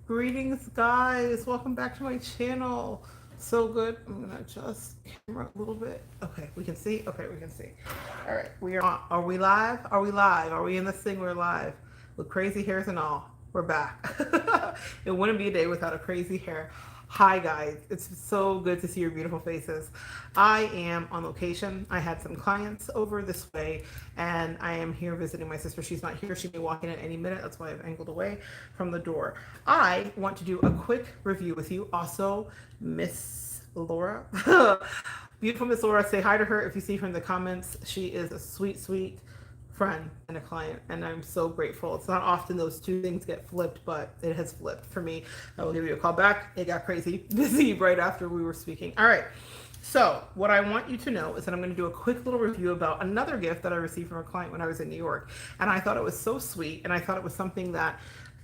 Greetings, guys. Welcome back to my channel. So good. I'm gonna adjust camera a little bit. Okay, we can see. Okay, we can see. All right, we are on. Are we live? Are we live? Are we in this thing? We're live with crazy hairs and all. We're back. It wouldn't be a day without a crazy hair. Hi, guys. It's so good to see your beautiful faces. I am on location. I had some clients over this way, and I am here visiting my sister. She's not here. She'll be walking in any minute. That's why I've angled away from the door. I want to do a quick review with you. Also, Miss Laura. Beautiful Miss Laura. Say hi to her if you see her in the comments. She is a sweet, sweet friend and a client, and I'm so grateful. It's not often those two things get flipped, but it has flipped for me. I will give you a call back. It got crazy busy right after we were speaking. All right, so what I want you to know is that I'm going to do a quick little review about another gift that I received from a client when I was in New York, and I thought it was so sweet, and I thought it was something that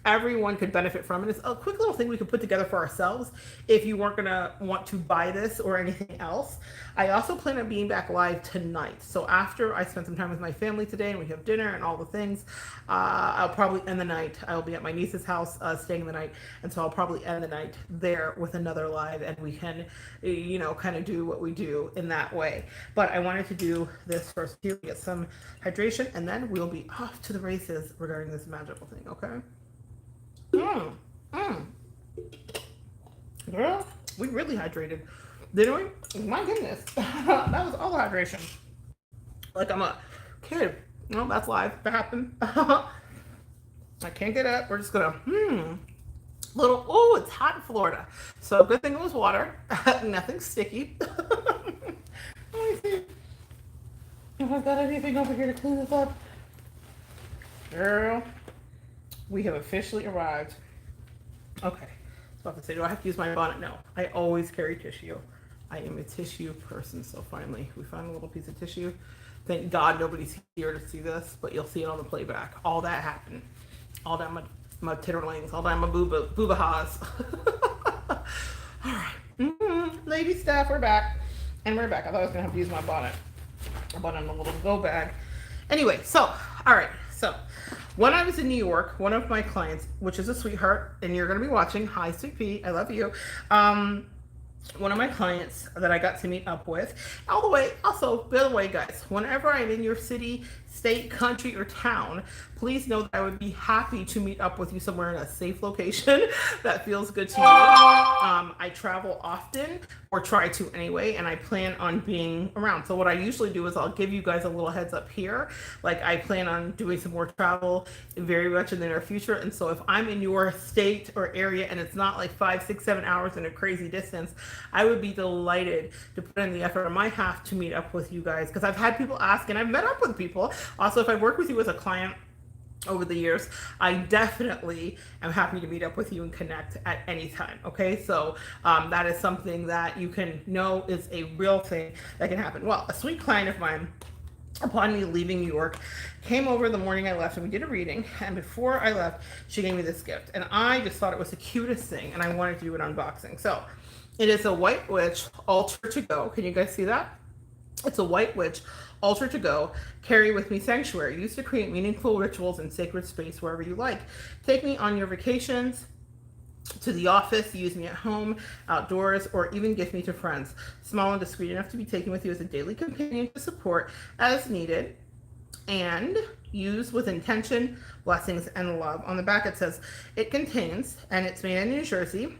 everyone could benefit from. And it's a quick little thing we could put together for ourselves if you weren't gonna want to buy this or anything else. I also plan on being back live tonight. So after I spend some time with my family today and we have dinner and all the things, I'll probably end the night. I'll be at my niece's house staying the night. And so I'll probably end the night there with another live, and we can, kind of do what we do in that way. But I wanted to do this first here, get some hydration, and then we'll be off to the races regarding this magical thing, okay? Mm, mm. Girl, we really hydrated, didn't we? My goodness. That was all the hydration. Like I'm a kid. No, that's live. That happened. I can't get up. We're just gonna, little, oh, it's hot in Florida. So good thing it was water. Nothing sticky. Let me see if I've got anything over here to clean this up. Girl, we have officially arrived. Okay. I was about to say, do I have to use my bonnet? No. I always carry tissue. I am a tissue person, so finally we found a little piece of tissue. Thank God nobody's here to see this, but you'll see it on the playback. All that happened. All that my titterlings, all that my booba-ha's. All right. Lady staff, we're back. And we're back. I thought I was going to have to use my bonnet. I bought in a little go bag. Anyway, so, all right. So, when I was in New York, one of my clients, which is a sweetheart, and you're going to be watching, hi, Sweet Pea, I love you. One of my clients that I got to meet up with, all the way, also, by the way, guys, whenever I'm in your city, state, country, or town, please know that I would be happy to meet up with you somewhere in a safe location that feels good to you. I travel often, or try to anyway, and I plan on being around. So what I usually do is I'll give you guys a little heads up here. Like I plan on doing some more travel very much in the near future. And so if I'm in your state or area and it's not like 5, 6, 7 hours in a crazy distance, I would be delighted to put in the effort on my half to meet up with you guys. Because I've had people ask, and I've met up with people. Also, if I've worked with you as a client over the years, I definitely am happy to meet up with you and connect at any time. Okay, so that is something that you can know is a real thing that can happen. Well, a sweet client of mine, upon me leaving New York, came over the morning I left and we did a reading, and before I left she gave me this gift, and I just thought it was the cutest thing, and I wanted to do an unboxing. So it is a White Witch altar to go. Can you guys see that? It's a White Witch altar to go, carry with me sanctuary, used to create meaningful rituals in sacred space wherever you like. Take me on your vacations, to the office, use me at home, outdoors, or even gift me to friends. Small and discreet enough to be taken with you as a daily companion to support as needed, and use with intention, blessings, and love. On the back it says, it contains, and it's made in New Jersey,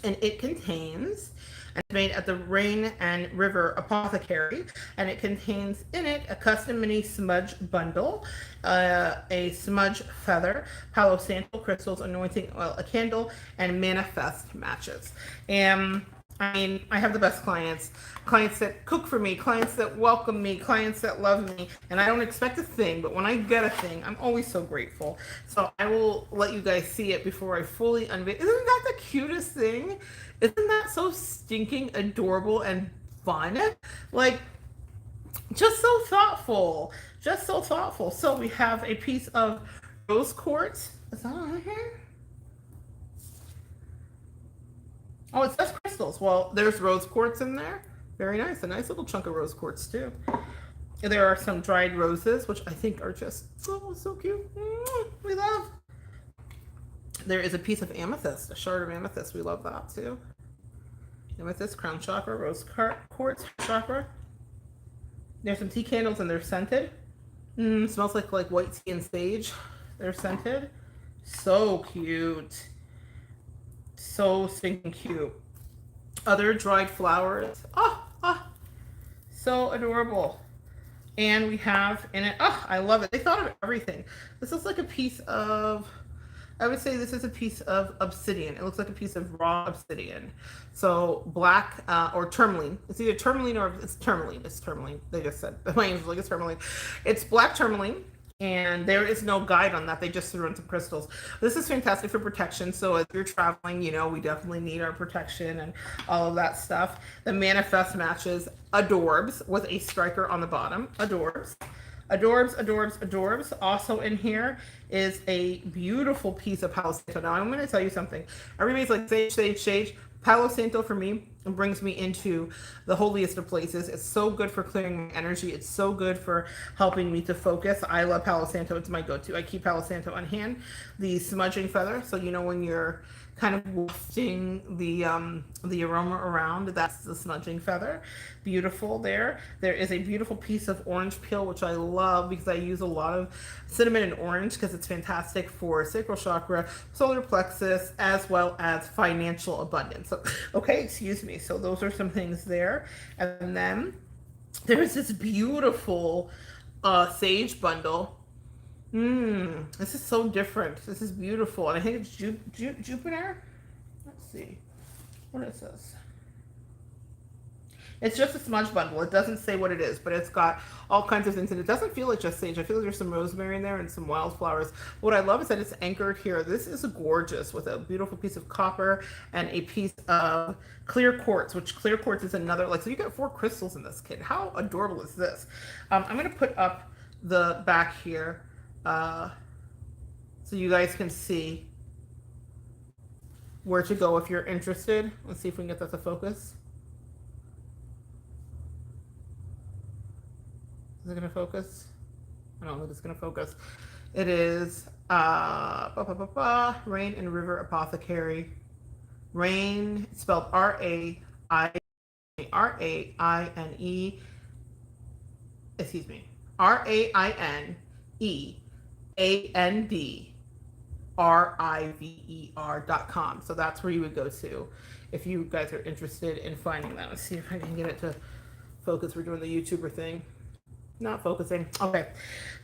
and it contains, and it's made at the Rain and River Apothecary, and it contains in it a custom mini smudge bundle, a smudge feather, Palo Santo crystals, anointing oil, a candle, and manifest matches. And I mean, I have the best clients that cook for me, clients that welcome me, clients that love me, and I don't expect a thing, but when I get a thing, I'm always so grateful. So I will let you guys see it before I fully unveil. Isn't that the cutest thing? Isn't that so stinking adorable and fun? Like, just so thoughtful. Just so thoughtful. So we have a piece of rose quartz. Is that on here? Oh, it says crystals. Well, there's rose quartz in there. Very nice. A nice little chunk of rose quartz, too. There are some dried roses, which I think are just so cute. We love. There is a piece of amethyst, a shard of amethyst. We love that too. Amethyst, crown chakra, rose quartz chakra. There's some tea candles and they're scented. Smells like white tea and sage. They're scented. So cute. So stinking cute. Other dried flowers. So adorable. And we have in it, I love it. They thought of everything. This is like a piece of, I would say this is a piece of obsidian. It looks like a piece of raw obsidian. So black or tourmaline. It's either tourmaline or it's tourmaline. It's tourmaline. They just said, my angel's like, it's tourmaline. It's black tourmaline. And there is no guide on that. They just threw in some crystals. This is fantastic for protection. So as you're traveling, you know, we definitely need our protection and all of that stuff. The manifest matches adorbs with a striker on the bottom. Adorbs. Adorbs, adorbs, adorbs. Also in here is a beautiful piece of Palo Santo. Now I'm going to tell you something. Everybody's like, sage, sage, sage. Palo Santo for me brings me into the holiest of places. It's so good for clearing my energy. It's so good for helping me to focus. I love Palo Santo. It's my go-to. I keep Palo Santo on hand. The smudging feather. So you know when you're kind of wafting the aroma around, that's the smudging feather. Beautiful there. There is a beautiful piece of orange peel, which I love because I use a lot of cinnamon and orange because it's fantastic for sacral chakra, solar plexus, as well as financial abundance. So, okay, excuse me. So those are some things there. And then there's this beautiful sage bundle. This is so different. This is beautiful. And I think it's Jupiter. Let's see. What is this? It's just a smudge bundle. It doesn't say what it is, but it's got all kinds of things. And it doesn't feel like just sage. I feel like there's some rosemary in there and some wildflowers. What I love is that it's anchored here. This is gorgeous with a beautiful piece of copper and a piece of clear quartz, which clear quartz is another, like, so you got 4 crystals in this kit. How adorable is this? I'm going to put up the back here so you guys can see where to go if you're interested. Let's see if we can get that to focus. Is it going to focus? I don't think it's going to focus. It is Rain and River Apothecary. Rain, spelled R-A-I-N-E. Excuse me. RAINEANDRIVER.com. So that's where you would go to if you guys are interested in finding that. Let's see if I can get it to focus. We're doing the YouTuber thing. Not focusing. Okay.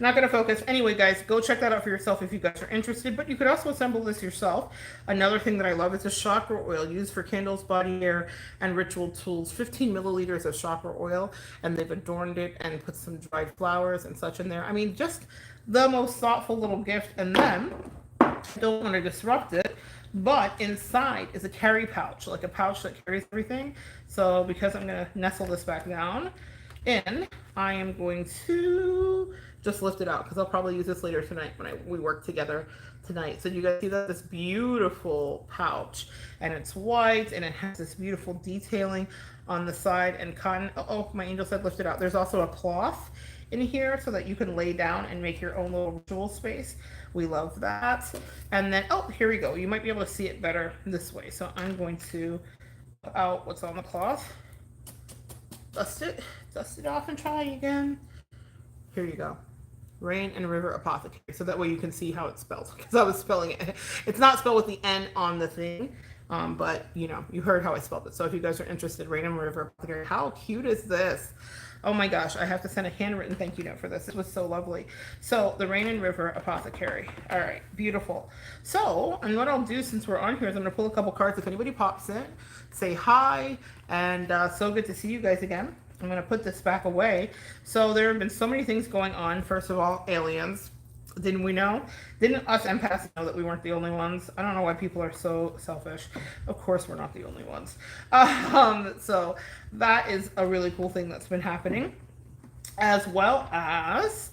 Not going to focus. Anyway, guys, go check that out for yourself if you guys are interested. But you could also assemble this yourself. Another thing that I love is a chakra oil used for candles, body hair, and ritual tools. 15 milliliters of chakra oil. And they've adorned it and put some dried flowers and such in there. I mean, just the most thoughtful little gift. And then, I don't want to disrupt it, but inside is a carry pouch, like a pouch that carries everything. So because I'm going to nestle this back down, and I am going to just lift it out because I'll probably use this later tonight when we work together tonight. So you guys see that, this beautiful pouch, and it's white and it has this beautiful detailing on the side and cotton. Oh, my angel said lift it out. There's also a cloth in here so that you can lay down and make your own little ritual space. We love that. And then, oh, here we go. You might be able to see it better this way. So I'm going to put out what's on the cloth. Dust it off and try again. Here you go. Rain and River Apothecary. So that way you can see how it's spelled, because I was spelling it. It's not spelled with the N on the thing, but you know, you heard how I spelled it. So if you guys are interested, Rain and River Apothecary. How cute is this? Oh my gosh, I have to send a handwritten thank you note for this. It was so lovely. So the Rain and River Apothecary. All right, beautiful. So, and what I'll do since we're on here is I'm gonna pull a couple cards. If anybody pops in, say hi, and so good to see you guys again. I'm gonna put this back away. So there have been so many things going on. First of all, aliens. Didn't we know? Didn't us empaths know that we weren't the only ones? I don't know why people are so selfish. Of course we're not the only ones. So that is a really cool thing that's been happening, as well as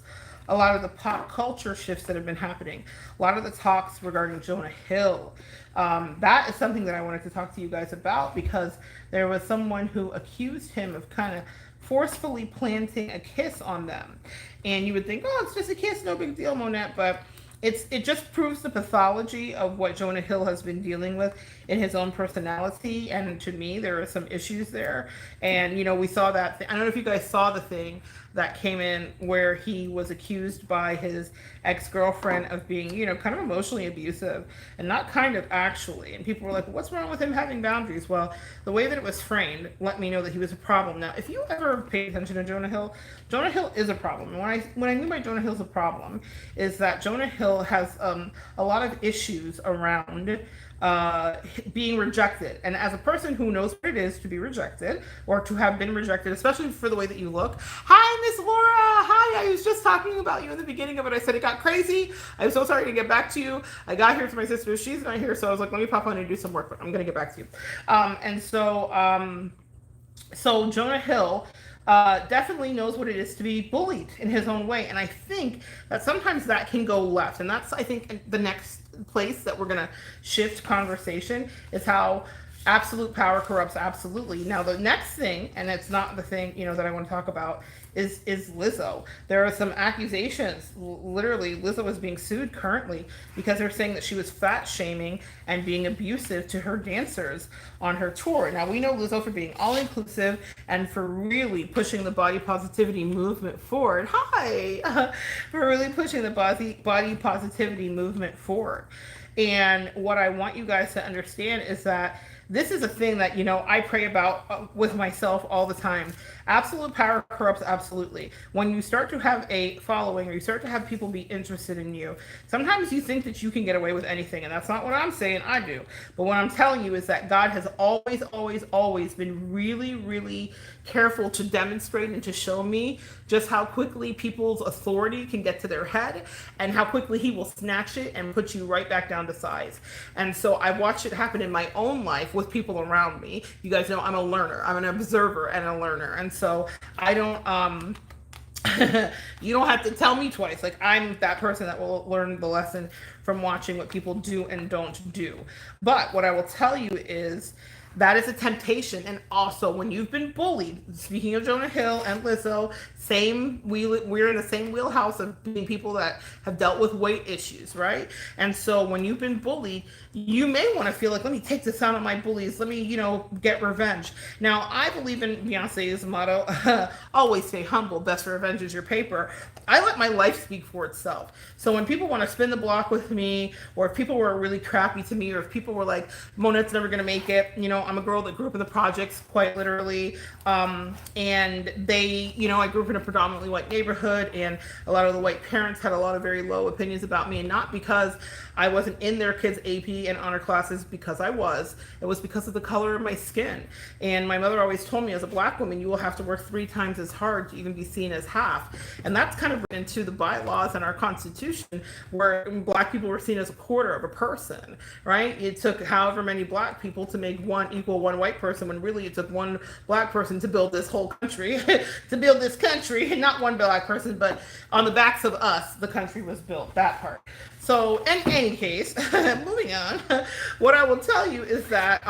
a lot of the pop culture shifts that have been happening. A lot of the talks regarding Jonah Hill. That is something that I wanted to talk to you guys about, because there was someone who accused him of kind of forcefully planting a kiss on them. And you would think, oh, it's just a kiss, no big deal, Monette. But it just proves the pathology of what Jonah Hill has been dealing with in his own personality. And to me, there are some issues there. And we saw that. I don't know if you guys saw the thing that came in where he was accused by his ex-girlfriend of being, kind of emotionally abusive, and not kind of actually. And people were like, what's wrong with him having boundaries? Well, the way that it was framed let me know that he was a problem. Now, if you ever pay attention to Jonah Hill is a problem. And what I mean by Jonah Hill's a problem is that Jonah Hill has a lot of issues around being rejected. And as a person who knows what it is to be rejected or to have been rejected, especially for the way that you look. Hi, Miss Laura. Hi, I was just talking about you in the beginning of it. I said it got crazy. I'm so sorry to get back to you. I got here to my sister. She's not here. So I was like, let me pop on and do some work, but I'm going to get back to you. So Jonah Hill definitely knows what it is to be bullied in his own way. And I think that sometimes that can go left. And that's, I think, the next place that we're going to shift conversation is how absolute power corrupts absolutely. Now, the next thing, and it's not the thing, that I want to talk about, is Lizzo. There are some accusations. Literally, Lizzo is being sued currently because they're saying that she was fat shaming and being abusive to her dancers on her tour. Now, we know Lizzo for being all inclusive and for really pushing the body positivity movement forward. Hi! For really pushing the body positivity movement forward. And what I want you guys to understand is that this is a thing that, I pray about with myself all the time. Absolute power corrupts absolutely. When you start to have a following or you start to have people be interested in you, sometimes you think that you can get away with anything. And that's not what I'm saying I do. But what I'm telling you is that God has always, always, always been really, really careful to demonstrate and to show me just how quickly people's authority can get to their head and how quickly he will snatch it and put you right back down to size. And so I've watched it happen in my own life with people around me. You guys know I'm a learner. I'm an observer and a learner. And so I don't you don't have to tell me twice. Like, I'm that person that will learn the lesson from watching what people do and don't do. But what I will tell you is that is a temptation. And also, when you've been bullied, speaking of Jonah Hill and Lizzo, we're in the same wheelhouse of being people that have dealt with weight issues, right? And so when you've been bullied, you may want to feel like, let me take this out on my bullies. Let me, get revenge. Now, I believe in Beyonce's motto, always stay humble. Best revenge is your paper. I let my life speak for itself. So when people want to spin the block with me, or if people were really crappy to me, or if people were like, Monette's never going to make it, I'm a girl that grew up in the projects, quite literally. And I grew up in a predominantly white neighborhood, and a lot of the white parents had a lot of very low opinions about me, and not because I wasn't in their kids' AP and honor classes, because I was. It was because of the color of my skin. And my mother always told me, as a black woman, you will have to work 3 times as hard to even be seen as half. And that's kind of into the bylaws and our Constitution, where black people were seen as a quarter of a person, right? It took however many black people to make one equal one white person, when really it took one black person to build this whole country, to build this country, and not one black person, but on the backs of us, the country was built, that part. So in any case, moving on, what I will tell you is that,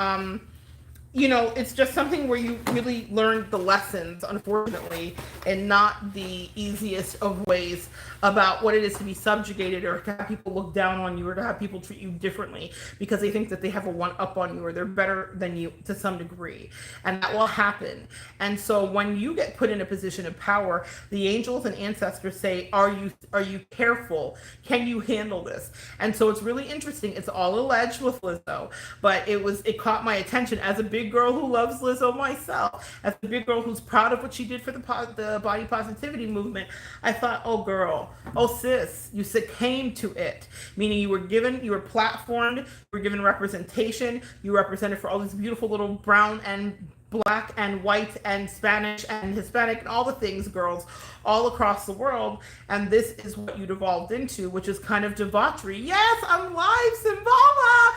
it's just something where you really learn the lessons, unfortunately, and not the easiest of ways about what it is to be subjugated, or to have people look down on you, or to have people treat you differently because they think that they have a one up on you, or they're better than you to some degree. And that will happen. And so when you get put in a position of power, the angels and ancestors say, are you careful? Can you handle this? And so it's really interesting. It's all alleged with Lizzo, but it caught my attention as a big girl who loves Lizzo myself, as a big girl who's proud of what she did for the body positivity movement. I thought, oh girl, oh sis, you succumbed to it. Meaning you were platformed, you were given representation, you represented for all these beautiful little brown and black and white and Spanish and Hispanic and all the things, girls, all across the world. And this is what you devolved into, which is kind of debauchery. Yes, I'm live, Symbala!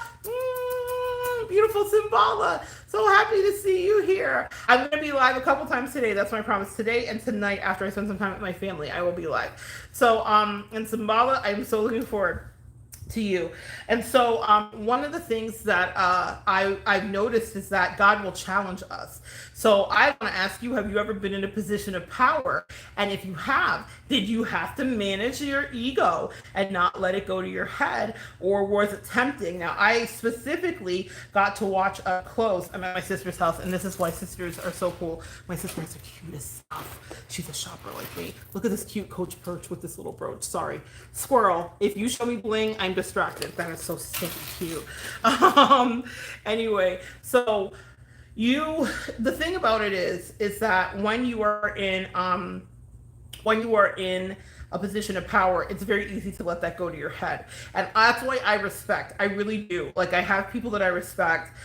Beautiful Symbala. So happy to see you here. I'm going to be live a couple times today. That's my promise. Today and tonight, after I spend some time with my family, I will be live. So, and Symbala, I'm so looking forward to you. And so one of the things that I've noticed is that God will challenge us. So I want to ask you, have you ever been in a position of power? And if you have, did you have to manage your ego and not let it go to your head? Or was it tempting? Now, I specifically got to watch up close. I'm at my sister's house, and this is why sisters are so cool. My sister has the cutest stuff. She's a shopper like me. Look at this cute Coach Perch with this little brooch. Sorry. Squirrel, if you show me bling, I'm distracted. That is so stinking cute. Anyway, so you, the thing about it is that when you are in a position of power, it's very easy to let that go to your head. And that's why I respect, I really do. Like, I have people that I respect,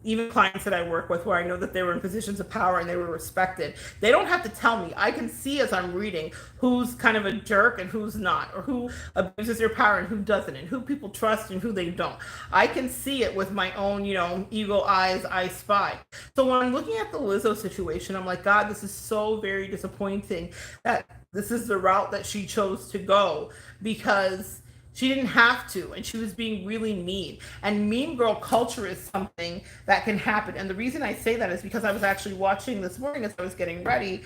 even clients that I work with, where I know that they were in positions of power and they were respected. They don't have to tell me. I can see as I'm reading who's kind of a jerk and who's not, or who abuses their power and who doesn't, and who people trust and who they don't. I can see it with my own, ego eyes, I spy. So when I'm looking at the Lizzo situation, I'm like, God, this is so very disappointing that this is the route that she chose to go, because she didn't have to, and she was being really mean. And mean girl culture is something that can happen. And the reason I say that is because I was actually watching this morning as I was getting ready,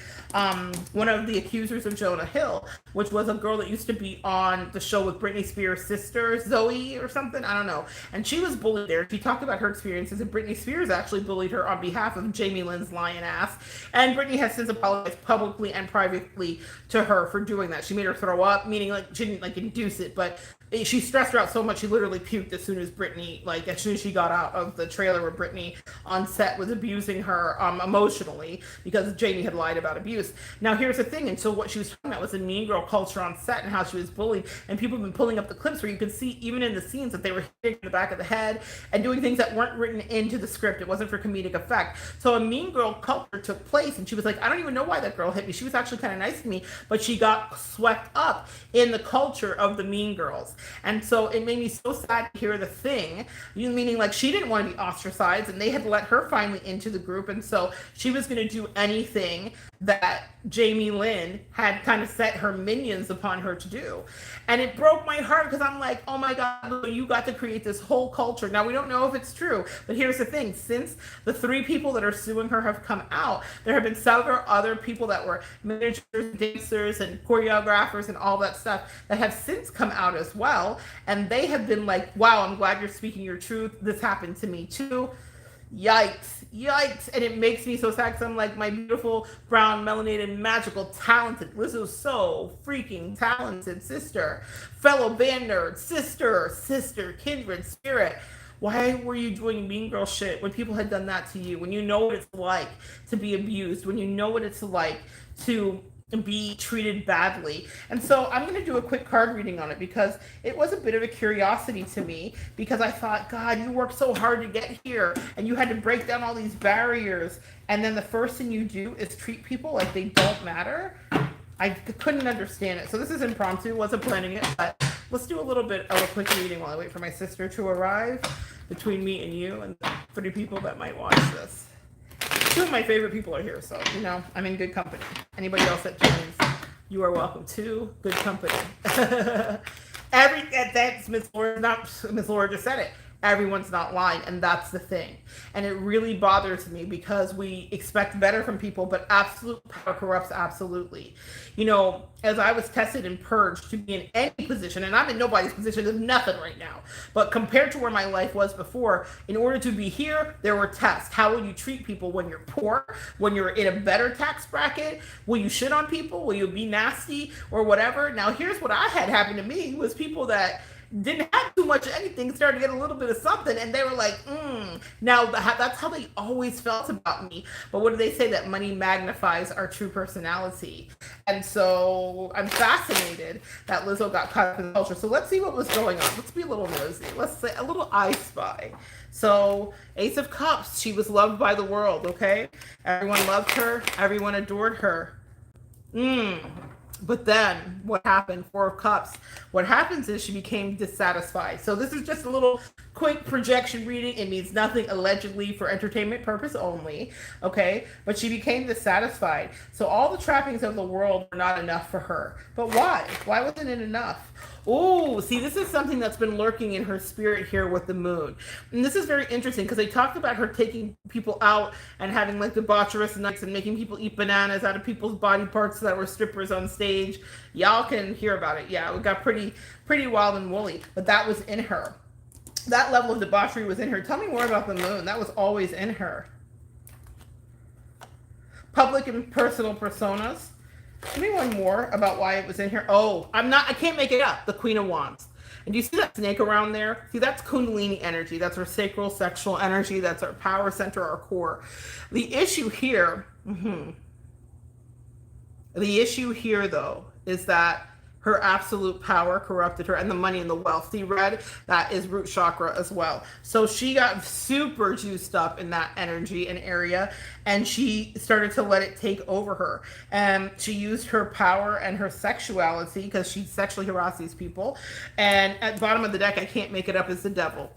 one of the accusers of Jonah Hill, which was a girl that used to be on the show with Britney Spears' sister, Zoe or something, I don't know. And she was bullied there. She talked about her experiences, and Britney Spears actually bullied her on behalf of Jamie Lynn's lion ass. And Britney has since apologized publicly and privately to her for doing that. She made her throw up, meaning like she didn't like induce it, but she stressed her out so much she literally puked as soon as she got out of the trailer where Britney on set was abusing her emotionally, because Jamie had lied about abuse. Now here's the thing, and so what she was talking about was the mean girl culture on set and how she was bullied, and people have been pulling up the clips where you could see even in the scenes that they were hitting the back of the head and doing things that weren't written into the script. It wasn't for comedic effect. So a mean girl culture took place, and she was like, I don't even know why that girl hit me. She was actually kind of nice to me, but she got swept up in the culture of the mean girls. And so it made me so sad to hear the thing, meaning like she didn't want to be ostracized, and they had let her finally into the group, and so she was going to do anything that Jamie Lynn had kind of set her minions upon her to do. And it broke my heart, because I'm like, oh my God, you got to create this whole culture. Now, we don't know if it's true, but here's the thing. Since the 3 people that are suing her have come out, there have been several other people that were managers, dancers, and choreographers and all that stuff that have since come out as well. And they have been like, wow, I'm glad you're speaking your truth. This happened to me too. Yikes. And it makes me so sad, because I'm like, my beautiful, brown, melanated, magical, talented, Lizzo's so freaking talented sister, fellow band nerd, sister, kindred spirit. Why were you doing mean girl shit when people had done that to you? When you know what it's like to be abused, when you know what it's like to be treated badly. And so I'm going to do a quick card reading on it, because it was a bit of a curiosity to me, because I thought, God, you worked so hard to get here, and you had to break down all these barriers, and then the first thing you do is treat people like they don't matter. I couldn't understand it. So this is impromptu, wasn't planning it, but let's do a little bit of a quick reading while I wait for my sister to arrive, between me and you and the 30 people that might watch this. 2 of my favorite people are here, so I'm in good company. Anybody else that joins, you are welcome to good company. That's Miss Laura. Not Miss Laura just said it. Everyone's not lying, and that's the thing. And it really bothers me, because we expect better from people, but absolute power corrupts absolutely. As I was tested and purged to be in any position, and I'm in nobody's position of nothing right now, but compared to where my life was before, in order to be here, there were tests. How will you treat people when you're poor, when you're in a better tax bracket? Will you shit on people? Will you be nasty or whatever? Now, here's what I had happen to me, was people that didn't have too much of anything, started to get a little bit of something, and they were like, Now, that's how they always felt about me. But what do they say? That money magnifies our true personality. And so I'm fascinated that Lizzo got caught up in the culture. So let's see what was going on. Let's be a little nosy. Let's say a little I spy. So Ace of Cups, she was loved by the world, okay? Everyone loved her. Everyone adored her. But then what happened? 4 of Cups. What happens is she became dissatisfied. So this is just a little quick projection reading. It means nothing, allegedly for entertainment purpose only. Okay, but she became dissatisfied. So all the trappings of the world were not enough for her. But why? Why wasn't it enough? Oh, see, this is something that's been lurking in her spirit here with the moon. And this is very interesting because they talked about her taking people out and having like debaucherous nights and making people eat bananas out of people's body parts that were strippers on stage. Y'all can hear about it. Yeah, it got pretty wild and woolly, but that was in her. That level of debauchery was in her. Tell me more about the moon. That was always in her. Public and personal personas. Tell me one more about why it was in here. Oh, I can't make it up. The Queen of Wands. And do you see that snake around there? See, that's Kundalini energy. That's our sacral sexual energy. That's our power center, our core. The issue here, the issue here though, is that her absolute power corrupted her, and the money and the wealth. See, red, that is root chakra as well. So she got super juiced up in that energy and area, and she started to let it take over her. And she used her power and her sexuality, because she sexually harassed these people. And at the bottom of the deck, I can't make it up, is the devil.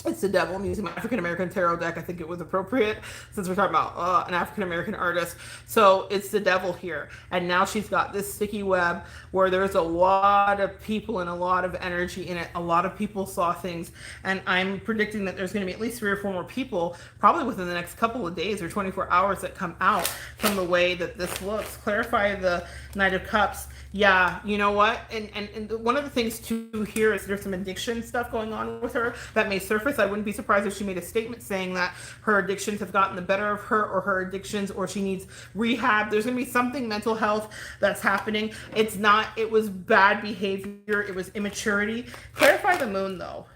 It's the devil. I'm using my African American tarot deck. I think it was appropriate since we're talking about an African American artist. So it's the devil here. And now she's got this sticky web where there's a lot of people and a lot of energy in it. A lot of people saw things. And I'm predicting that there's going to be at least 3 or 4 more people, probably within the next couple of days or 24 hours, that come out from the way that this looks. Clarify the Knight of Cups. Yeah, you know what? And one of the things too here is there's some addiction stuff going on with her that may surface. I wouldn't be surprised if she made a statement saying that her addictions have gotten the better of her, or her addictions, or she needs rehab. There's going to be something mental health that's happening. It was bad behavior. It was immaturity. Clarify the moon though.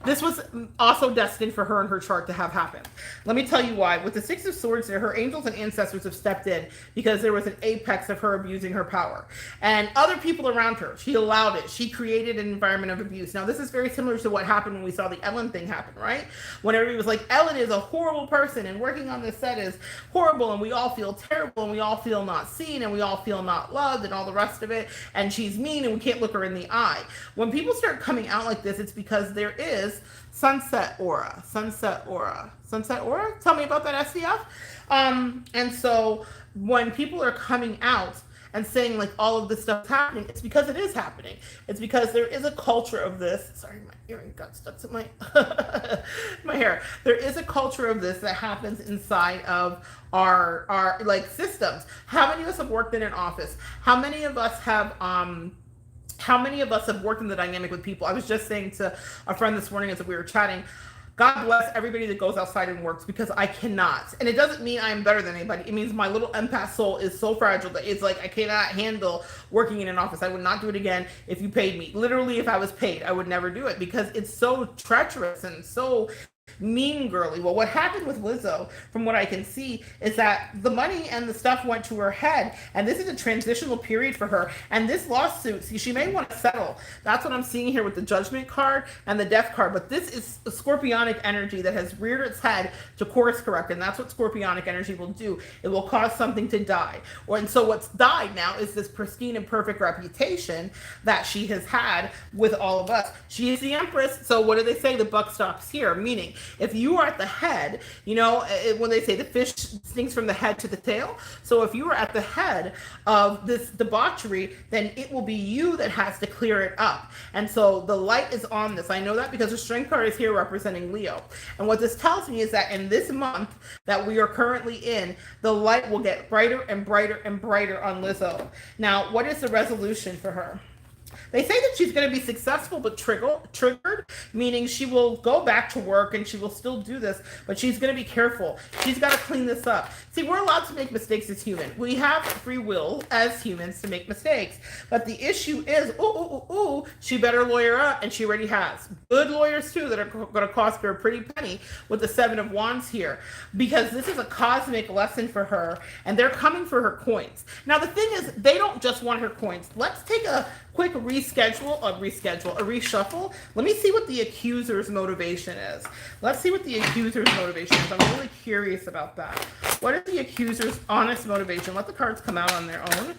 This was also destined for her and her chart to have happen. Let me tell you why. With the Six of Swords there, her angels and ancestors have stepped in because there was an apex of her abusing her power. And other people around her, she allowed it. She created an environment of abuse. Now, this is very similar to what happened when we saw the Ellen thing happen, right? When everybody was like, Ellen is a horrible person, and working on this set is horrible, and we all feel terrible, and we all feel not seen, and we all feel not loved, and all the rest of it, and she's mean, and we can't look her in the eye. When people start coming out like this, it's because there is sunset aura. Tell me about that, SDF. And so when people are coming out and saying like all of this stuff's happening, it's because it is happening. It's because there is a culture of this. Sorry, my earring got stuck to my my hair. There is a culture of this that happens inside of our like systems. How many of us have worked in an office? How many of us have worked in the dynamic with people? I was just saying to a friend this morning as we were chatting, God bless everybody that goes outside and works, because I cannot. And it doesn't mean I'm better than anybody. It means my little empath soul is so fragile that it's like I cannot handle working in an office. I would not do it again if you paid me. Literally, if I was paid, I would never do it because it's so treacherous and so mean girly. Well, what happened with Lizzo, from what I can see, is that the money and the stuff went to her head, and this is a transitional period for her. And this lawsuit, see, she may want to settle. That's what I'm seeing here with the Judgment card and the Death card. But this is a scorpionic energy that has reared its head to course correct, and that's what scorpionic energy will do. It will cause something to die. And so what's died now is this pristine and perfect reputation that she has had with all of us. She is the Empress. So what do they say? The buck stops here, meaning if you are at the head, you know, when they say the fish stinks from the head to the tail. So if you are at the head of this debauchery, then it will be you that has to clear it up. And so the light is on this. I know that because the Strength card is here representing Leo. And what this tells me is that in this month that we are currently in, the light will get brighter and brighter and brighter on Lizzo. Now, what is the resolution for her? They say that she's going to be successful but triggered, meaning she will go back to work and she will still do this, but she's going to be careful. She's got to clean this up. See, we're allowed to make mistakes as humans. We have free will as humans to make mistakes. But the issue is, she better lawyer up, and she already has. Good lawyers, too, that are going to cost her a pretty penny with the Seven of Wands here, because this is a cosmic lesson for her, and they're coming for her coins. Now, the thing is, they don't just want her coins. Let's take a quick reshuffle. Let me see what the accuser's motivation is. Let's see what the accuser's motivation is. I'm really curious about that. What is the accuser's honest motivation? Let the cards come out on their own.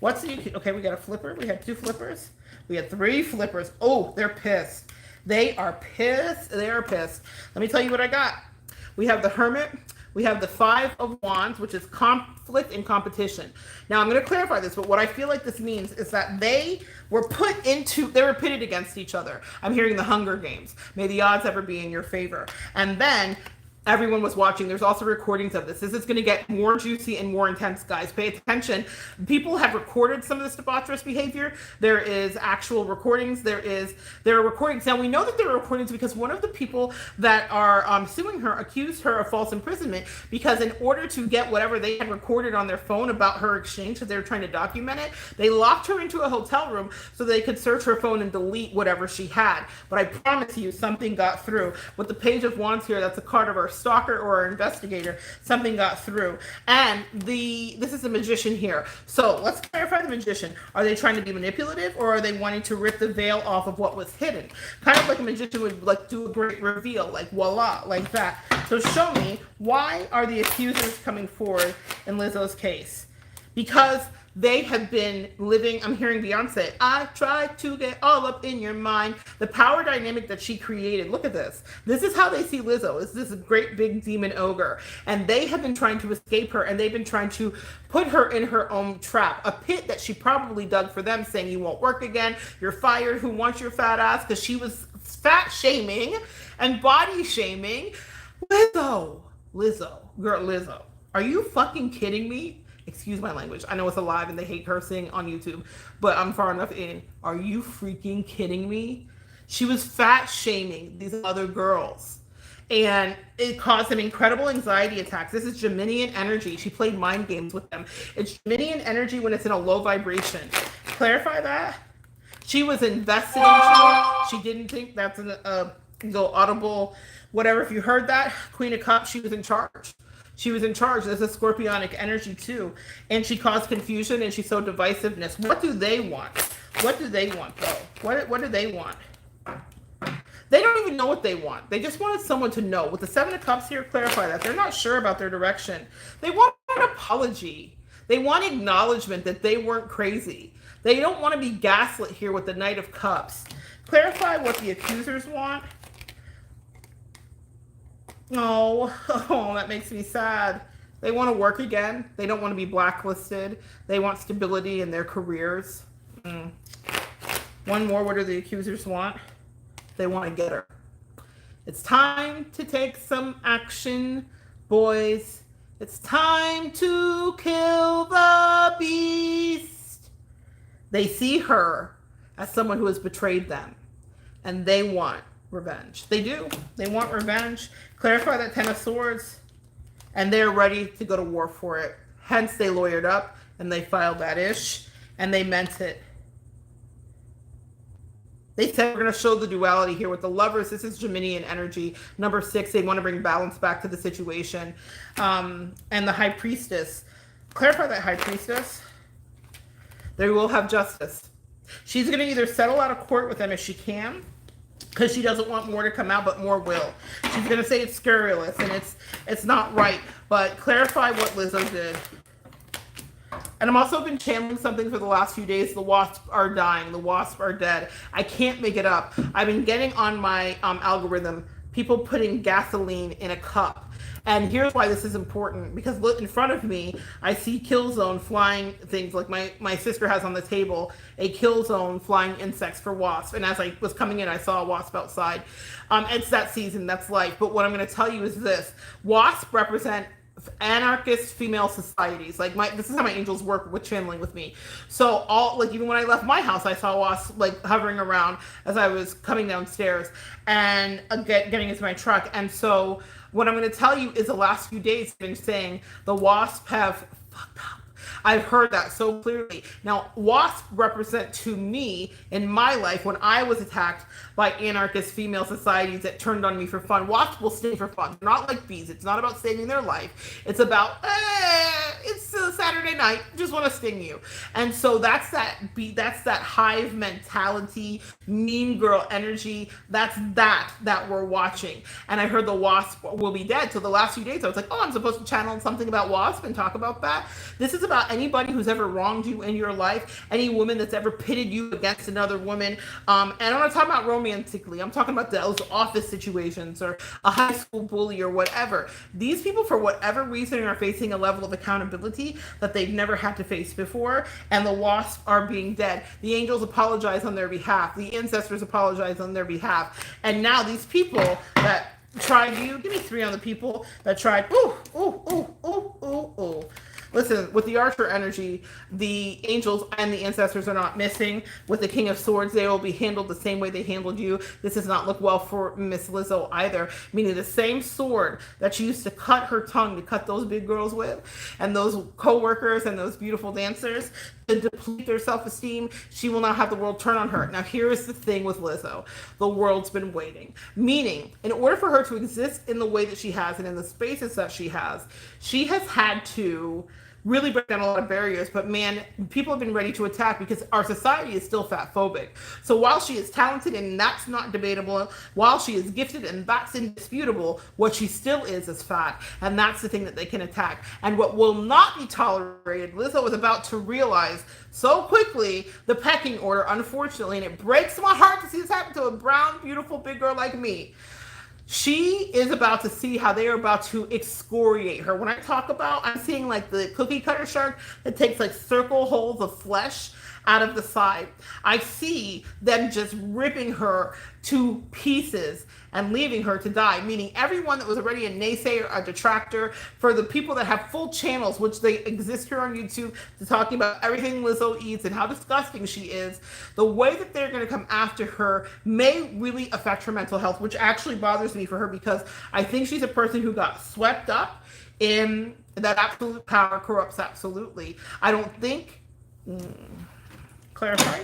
Okay, we got a flipper. We had 2 flippers. We had 3 flippers. Oh, they're pissed. They are pissed. They are pissed. Let me tell you what I got. We have the Hermit. We have the Five of Wands, which is conflict and competition. Now, I'm going to clarify this, but what I feel like this means is that they were pitted against each other. I'm hearing the Hunger Games. May the odds ever be in your favor. And then everyone was watching. There's also recordings of this. This is going to get more juicy and more intense, guys. Pay attention. People have recorded some of this debaucherous behavior. There is actual recordings. There are recordings. Now, we know that there are recordings because one of the people that are suing her accused her of false imprisonment because in order to get whatever they had recorded on their phone about her exchange, because they were trying to document it, they locked her into a hotel room so they could search her phone and delete whatever she had. But I promise you, something got through. With the Page of Wands here, that's a card of our stalker or our investigator. Something got through. And this is the Magician here. So let's clarify the Magician. Are they trying to be manipulative, or are they wanting to rip the veil off of what was hidden? Kind of like a magician would like do a great reveal, like voila, like that. So show me, why are the accusers coming forward in Lizzo's case? Because they have been living, I'm hearing Beyonce, I tried to get all up in your mind. The power dynamic that she created, look at this. This is how they see Lizzo, is this great big demon ogre. And they have been trying to escape her, and they've been trying to put her in her own trap. A pit that she probably dug for them, saying you won't work again, you're fired, who wants your fat ass? Because she was fat shaming and body shaming Lizzo. Girl, Lizzo. Are you fucking kidding me? Excuse my language. I know it's alive and they hate cursing on YouTube, but I'm far enough in. Are you freaking kidding me? She was fat shaming these other girls, and it caused them incredible anxiety attacks. This is Geminian energy. She played mind games with them. It's Geminian energy when it's in a low vibration. Clarify that. She was invested into it. She didn't think that's a audible, whatever. If you heard that, Queen of Cups, she was in charge. She was in charge. There's a scorpionic energy too. And she caused confusion and she sowed divisiveness. What do they want? What do they want though? What do they want? They don't even know what they want. They just wanted someone to know. With the Seven of Cups here, clarify that. They're not sure about their direction. They want an apology. They want acknowledgement that they weren't crazy. They don't want to be gaslit here with the Knight of Cups. Clarify what the accusers want. Oh, that makes me sad. They want to work again. They don't want to be blacklisted. They want stability in their careers. One more. What do the accusers want? They want to get her. It's time to take some action, boys. It's time to kill the beast. They see her as someone who has betrayed them, and they want revenge. They do. They want revenge. Clarify that Ten of Swords, and they're ready to go to war for it. Hence, they lawyered up, and they filed that ish, and they meant it. They said we're going to show the duality here with the Lovers. This is Geminian energy. Number 6, they want to bring balance back to the situation. And the High Priestess. Clarify that High Priestess. They will have justice. She's going to either settle out of court with them if she can, because she doesn't want more to come out, but more will. She's going to say it's scurrilous and it's not right. But clarify what Lizzo did. And I'm also been channeling something for the last few days. The wasps are dying. The wasps are dead. I can't make it up. I've been getting on my algorithm people putting gasoline in a cup. And here's why this is important, because look in front of me, I see kill zone flying things, like my sister has on the table a kill zone flying insects for wasps. And as I was coming in, I saw a wasp outside. It's that season, that's life. But what I'm going to tell you is this: wasps represent anarchist female societies. Like this is how my angels work with channeling with me. So even when I left my house, I saw wasps like hovering around as I was coming downstairs and getting into my truck. And so what I'm going to tell you is the last few days I've been saying the wasps have fucked up. I've heard that so clearly. Now, wasps represent to me in my life when I was attacked by anarchist female societies that turned on me for fun. Wasps will sting for fun. They're not like bees. It's not about saving their life. It's about, it's a Saturday night, just want to sting you. And so that's that hive mentality, mean girl energy. That's that we're watching. And I heard the wasp will be dead. So the last few days I was like, oh, I'm supposed to channel something about wasp and talk about that. This is about anybody who's ever wronged you in your life, any woman that's ever pitted you against another woman. And I'm not talking about romantically. I'm talking about those office situations or a high school bully or whatever. These people, for whatever reason, are facing a level of accountability that they've never had to face before, and the wasps are being dead. The angels apologize on their behalf. The ancestors apologize on their behalf. And now these people that tried you, give me 3 on the people that tried, ooh, ooh, ooh, ooh, ooh, ooh. Listen, with the Archer energy, the angels and the ancestors are not missing. With the King of Swords, they will be handled the same way they handled you. This does not look well for Miss Lizzo either. Meaning the same sword that she used to cut her tongue to cut those big girls with, and those co-workers and those beautiful dancers, to deplete their self-esteem, she will not have the world turn on her. Now, here's the thing with Lizzo. The world's been waiting. Meaning, in order for her to exist in the way that she has and in the spaces that she has had to really break down a lot of barriers. But man, people have been ready to attack because our society is still fat phobic. So while she is talented and that's not debatable, while she is gifted and that's indisputable, what she still is fat. And that's the thing that they can attack. And what will not be tolerated, Lizzo is about to realize so quickly the pecking order, unfortunately, and it breaks my heart to see this happen to a brown, beautiful, big girl like me. She is about to see how they are about to excoriate her. When I talk about, I'm seeing like the cookie cutter shark that takes like circle holes of flesh out of the side. I see them just ripping her to pieces and leaving her to die, meaning everyone that was already a naysayer, a detractor, for the people that have full channels, which they exist here on YouTube, to talking about everything Lizzo eats and how disgusting she is, the way that they're going to come after her may really affect her mental health, which actually bothers me for her because I think she's a person who got swept up in that absolute power corrupts absolutely. I don't think... Clarify?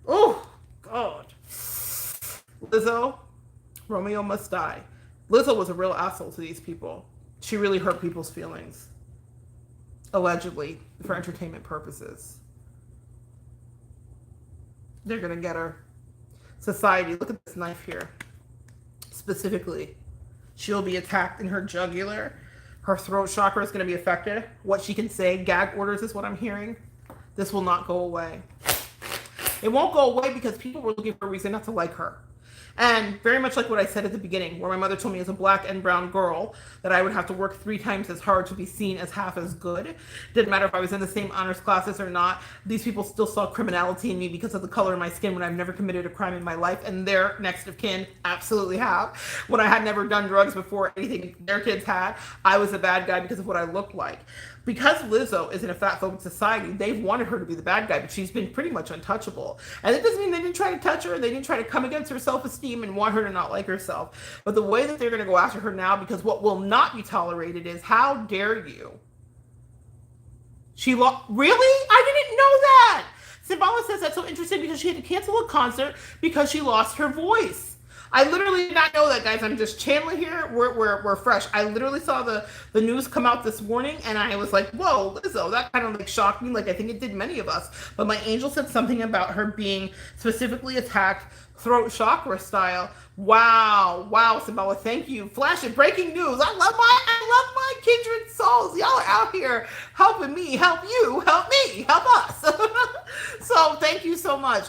Oh, God. Lizzo, Romeo must die. Lizzo was a real asshole to these people. She really hurt people's feelings. Allegedly, for entertainment purposes. They're gonna get her. Society, look at this knife here. Specifically, she'll be attacked in her jugular. Her throat chakra is gonna be affected. What she can say, gag orders is what I'm hearing. This will not go away. It won't go away because people were looking for a reason not to like her. And very much like what I said at the beginning, where my mother told me as a black and brown girl that I would have to work 3 times as hard to be seen as half as good. Didn't matter if I was in the same honors classes or not. These people still saw criminality in me because of the color of my skin when I've never committed a crime in my life. And their next of kin absolutely have. When I had never done drugs before anything their kids had, I was a bad guy because of what I looked like. Because Lizzo is in a fat phobic society, they've wanted her to be the bad guy, but she's been pretty much untouchable. And it doesn't mean they didn't try to touch her, they didn't try to come against her self-esteem and want her to not like herself. But the way that they're going to go after her now, because what will not be tolerated is, how dare you? Really? I didn't know that! Symbala says that's so interesting because she had to cancel a concert because she lost her voice. I literally did not know that, guys. I'm just channeling here. We're fresh. I literally saw the news come out this morning, and I was like, whoa, Lizzo. That kind of like shocked me, like I think it did many of us. But my angel said something about her being specifically attacked throat chakra style. Wow, Symbala, thank you. Flash it, breaking news. I love my kindred souls. Y'all are out here helping me, help you, help me, help us. So thank you so much.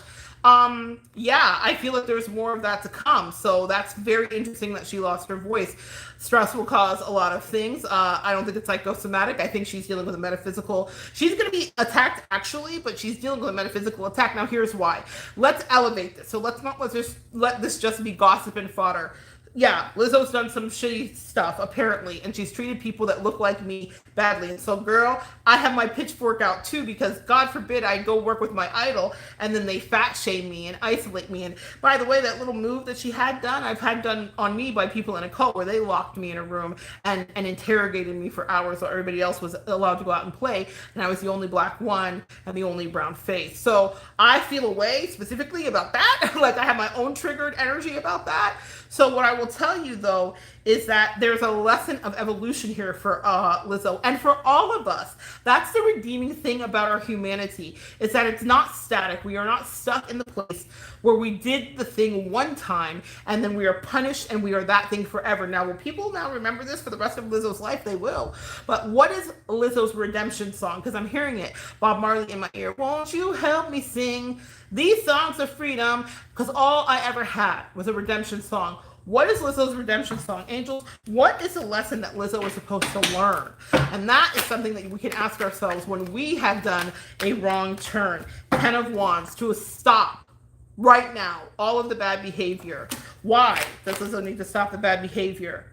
Yeah, I feel like there's more of that to come. So that's very interesting that she lost her voice. Stress will cause a lot of things. I don't think it's psychosomatic. I think she's dealing with a metaphysical. She's going to be attacked actually, but she's dealing with a metaphysical attack. Now here's why. Let's elevate this. So let's not let this just be gossip and fodder. Yeah, Lizzo's done some shitty stuff, apparently, and she's treated people that look like me badly. And so, girl, I have my pitchfork out, too, because God forbid I go work with my idol, and then they fat shame me and isolate me. And by the way, that little move that she had done, I've had done on me by people in a cult where they locked me in a room and interrogated me for hours while everybody else was allowed to go out and play, and I was the only black one and the only brown face. So I feel a way specifically about that. Like I have my own triggered energy about that. So what I will will tell you though is that there's a lesson of evolution here for Lizzo and for all of us. That's the redeeming thing about our humanity, is that it's not static. We are not stuck in the place where we did the thing one time and then we are punished and we are that thing forever. Now, will people now remember this for the rest of Lizzo's life? They will. But what is Lizzo's redemption song? Because I'm hearing it, Bob Marley in my ear. Won't you help me sing these songs of freedom? Because all I ever had was a redemption song. What is Lizzo's redemption song? Angels, what is the lesson that Lizzo is supposed to learn? And that is something that we can ask ourselves when we have done a wrong turn. 10 of Wands, to stop right now all of the bad behavior. Why does Lizzo need to stop the bad behavior?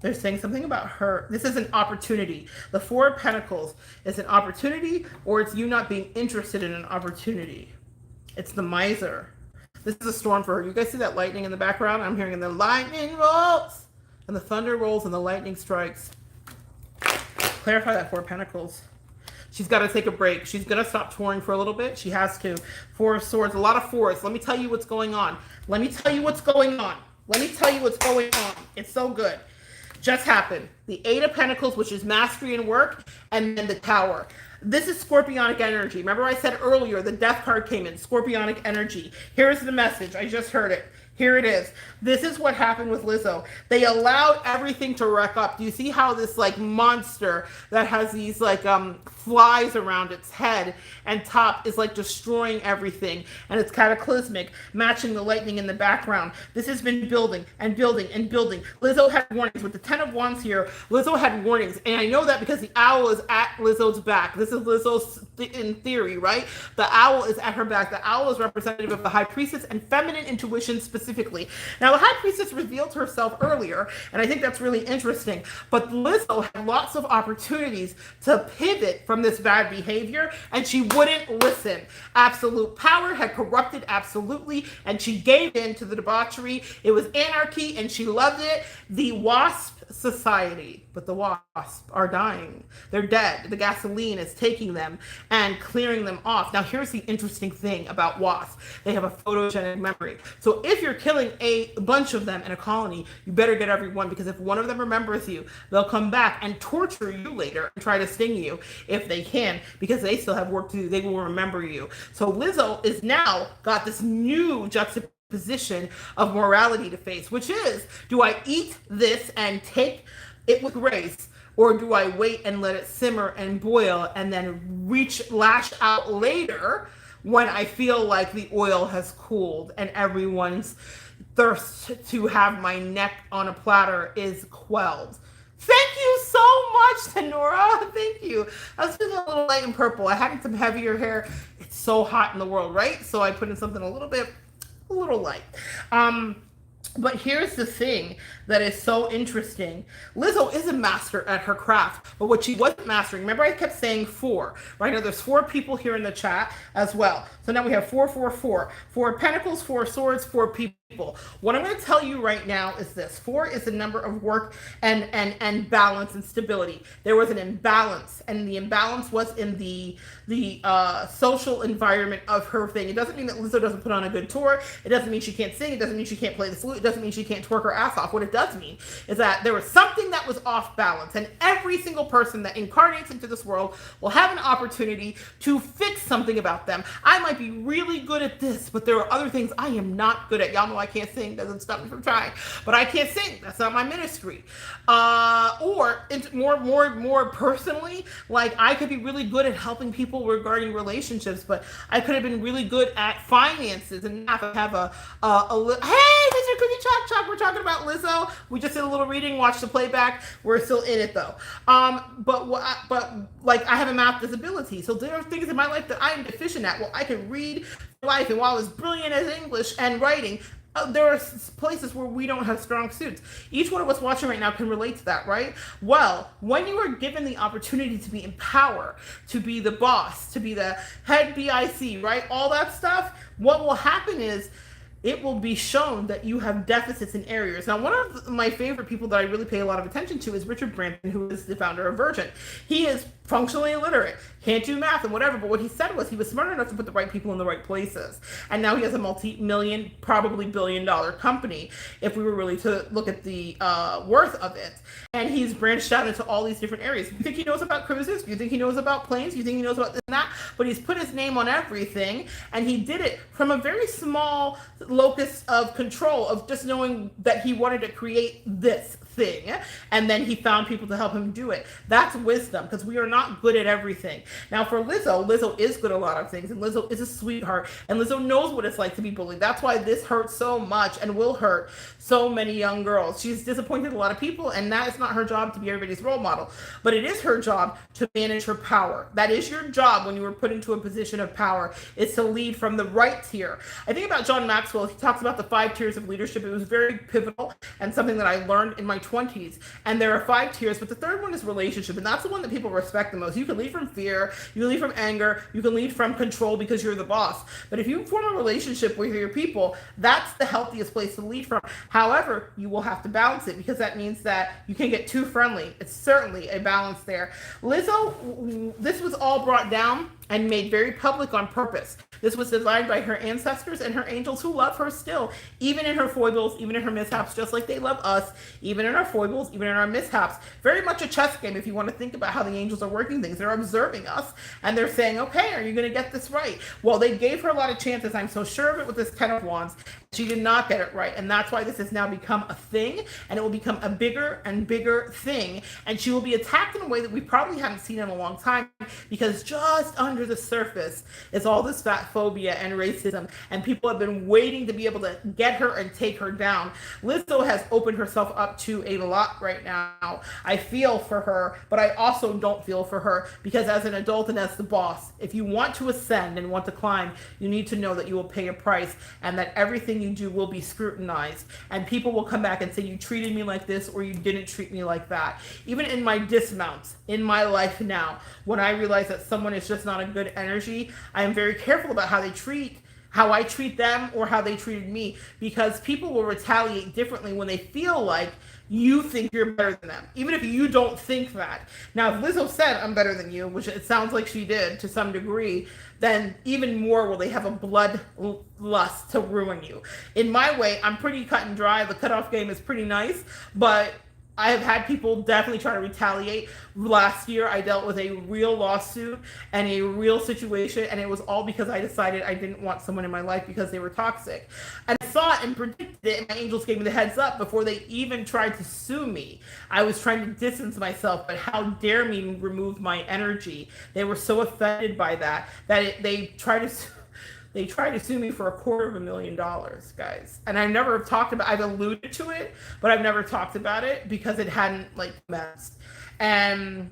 They're saying something about her. This is an opportunity. The Four of Pentacles is an opportunity, or it's you not being interested in an opportunity. It's the miser. This is a storm for her. You guys see that lightning in the background? I'm hearing the lightning rolls, and the thunder rolls, and the lightning strikes. Clarify that Four of Pentacles. She's got to take a break. She's going to stop touring for a little bit. She has to. Four of Swords, a lot of fours. Let me tell you what's going on. Let me tell you what's going on. Let me tell you what's going on. It's so good. Just happened. The Eight of Pentacles, which is mastery and work, and then the Tower. This is scorpionic energy. Remember I said earlier, the death card came in, scorpionic energy. Here's the message. I just heard it. Here it is. This is what happened with Lizzo. They allowed everything to wreck up. Do you see how this like monster that has these like flies around its head and top is like destroying everything, and it's cataclysmic, matching the lightning in the background. This has been building and building and building. Lizzo had warnings with the 10 of Wands here. Lizzo had warnings, and I know that because the owl is at Lizzo's back. This is Lizzo's in theory, right? The owl is at her back. The owl is representative of the High Priestess and feminine intuition specifically. Now, the High Priestess revealed herself earlier, and I think that's really interesting. But Lizzo had lots of opportunities to pivot from this bad behavior, and she wouldn't listen. Absolute power had corrupted absolutely, and she gave in to the debauchery. It was anarchy, and she loved it. The WASP society, but the wasps are dying. They're dead. The gasoline is taking them and clearing them off. Now, here's the interesting thing about wasps. They have a photogenic memory. So if you're killing a bunch of them in a colony, you better get everyone, because if one of them remembers you, they'll come back and torture you later and try to sting you if they can, because they still have work to do. They will remember you. So Lizzo is now got this new juxtaposition of morality to face, which is, do I eat this and take it with grace, or do I wait and let it simmer and boil and then lash out later when I feel like the oil has cooled and everyone's thirst to have my neck on a platter is quelled? Thank you so much, Tenora. Thank you. I was feeling a little light and purple. I had some heavier hair. It's so hot in the world, right? So I put in something a little light. But here's the thing that is so interesting. Lizzo is a master at her craft, but what she wasn't mastering, remember I kept saying four, right? Now there's four people here in the chat as well. So now we have 4. 4 of Pentacles, 4 of Swords, 4 people. What I'm going to tell you right now is this. 4 is the number of work and balance and stability. There was an imbalance, and the imbalance was in the social environment of her thing. It doesn't mean that Lizzo doesn't put on a good tour. It doesn't mean she can't sing. It doesn't mean she can't play the flute. It doesn't mean she can't twerk her ass off. What it does mean is that there was something that was off balance, and every single person that incarnates into this world will have an opportunity to fix something about them. I might be really good at this, but there are other things I am not good at. Y'all know I can't sing. Doesn't stop me from trying, but I can't sing. That's not my ministry. Or it's more personally, like I could be really good at helping people regarding relationships, but I could have been really good at finances and not have hey, Mr. Cookie Chop, we're talking about Lizzo. We just did a little reading, watch the playback. We're still in it though. But like I have a math disability, so there are things in my life that I am deficient at. Well, I can read life, and while I was brilliant as English and writing, there are places where we don't have strong suits. Each one of us watching right now can relate to that, right? Well, when you are given the opportunity to be in power, to be the boss, to be the head BIC, right? All that stuff, what will happen is it will be shown that you have deficits in areas. Now, one of my favorite people that I really pay a lot of attention to is Richard Branson, who is the founder of Virgin. He is functionally illiterate, can't do math and whatever, but what he said was he was smart enough to put the right people in the right places. And now he has a multi-million, probably billion-dollar company, if we were really to look at the worth of it. And he's branched out into all these different areas. You think he knows about cruises? You think he knows about planes? You think he knows about this and that? But he's put his name on everything, and he did it from a very small locus of control of just knowing that he wanted to create this thing, and then he found people to help him do it. That's wisdom, because we are not good at everything. Now for Lizzo is good at a lot of things, and Lizzo is a sweetheart, and Lizzo knows what it's like to be bullied. That's why this hurts so much and will hurt so many young girls. She's disappointed a lot of people, and that is not her job to be everybody's role model, but it is her job to manage her power. That is your job when you were put into a position of power, is to lead from the right tier. I think about John Maxwell. He talks about the 5 tiers of leadership. It was very pivotal and something that I learned in my 20s. And there are 5 tiers, but the third one is relationship, and that's the one that people respect the most. You can lead from fear, you can lead from anger, you can lead from control because you're the boss. But if you form a relationship with your people, that's the healthiest place to lead from. However, you will have to balance it, because that means that you can get too friendly. It's certainly a balance there. Lizzo, this was all brought down and made very public on purpose. This was designed by her ancestors and her angels, who love her still, even in her foibles, even in her mishaps, just like they love us, even in our foibles, even in our mishaps. Very much a chess game if you want to think about how the angels are working things. They're observing us, and they're saying, okay, are you going to get this right? Well, they gave her a lot of chances. I'm so sure of it with this 10 of Wands. She did not get it right, and that's why this has now become a thing, and it will become a bigger and bigger thing, and she will be attacked in a way that we probably haven't seen in a long time, because just under the surface is all this fat phobia and racism, and people have been waiting to be able to get her and take her down. Lizzo has opened herself up to a lot right now. I feel for her, but I also don't feel for her, because as an adult and as the boss, if you want to ascend and want to climb, you need to know that you will pay a price, and that everything you do will be scrutinized, and people will come back and say, you treated me like this, or you didn't treat me like that. Even in my dismounts in my life now, when I realize that someone is just not a good energy, I am very careful about how I treat them or how they treated me, because people will retaliate differently when they feel like you think you're better than them, even if you don't think that. Now, if Lizzo said, I'm better than you, which it sounds like she did to some degree, then even more will they have a bloodlust to ruin you. In my way, I'm pretty cut and dry. The cutoff game is pretty nice, but I have had people definitely try to retaliate. Last year, I dealt with a real lawsuit and a real situation, and it was all because I decided I didn't want someone in my life because they were toxic. And I saw it and predicted it, and my angels gave me the heads up before they even tried to sue me. I was trying to distance myself, but how dare me remove my energy? They were so offended by that they tried to sue me for $250,000, guys. And I never have talked about, I've alluded to it, but I've never talked about it because it hadn't messed. And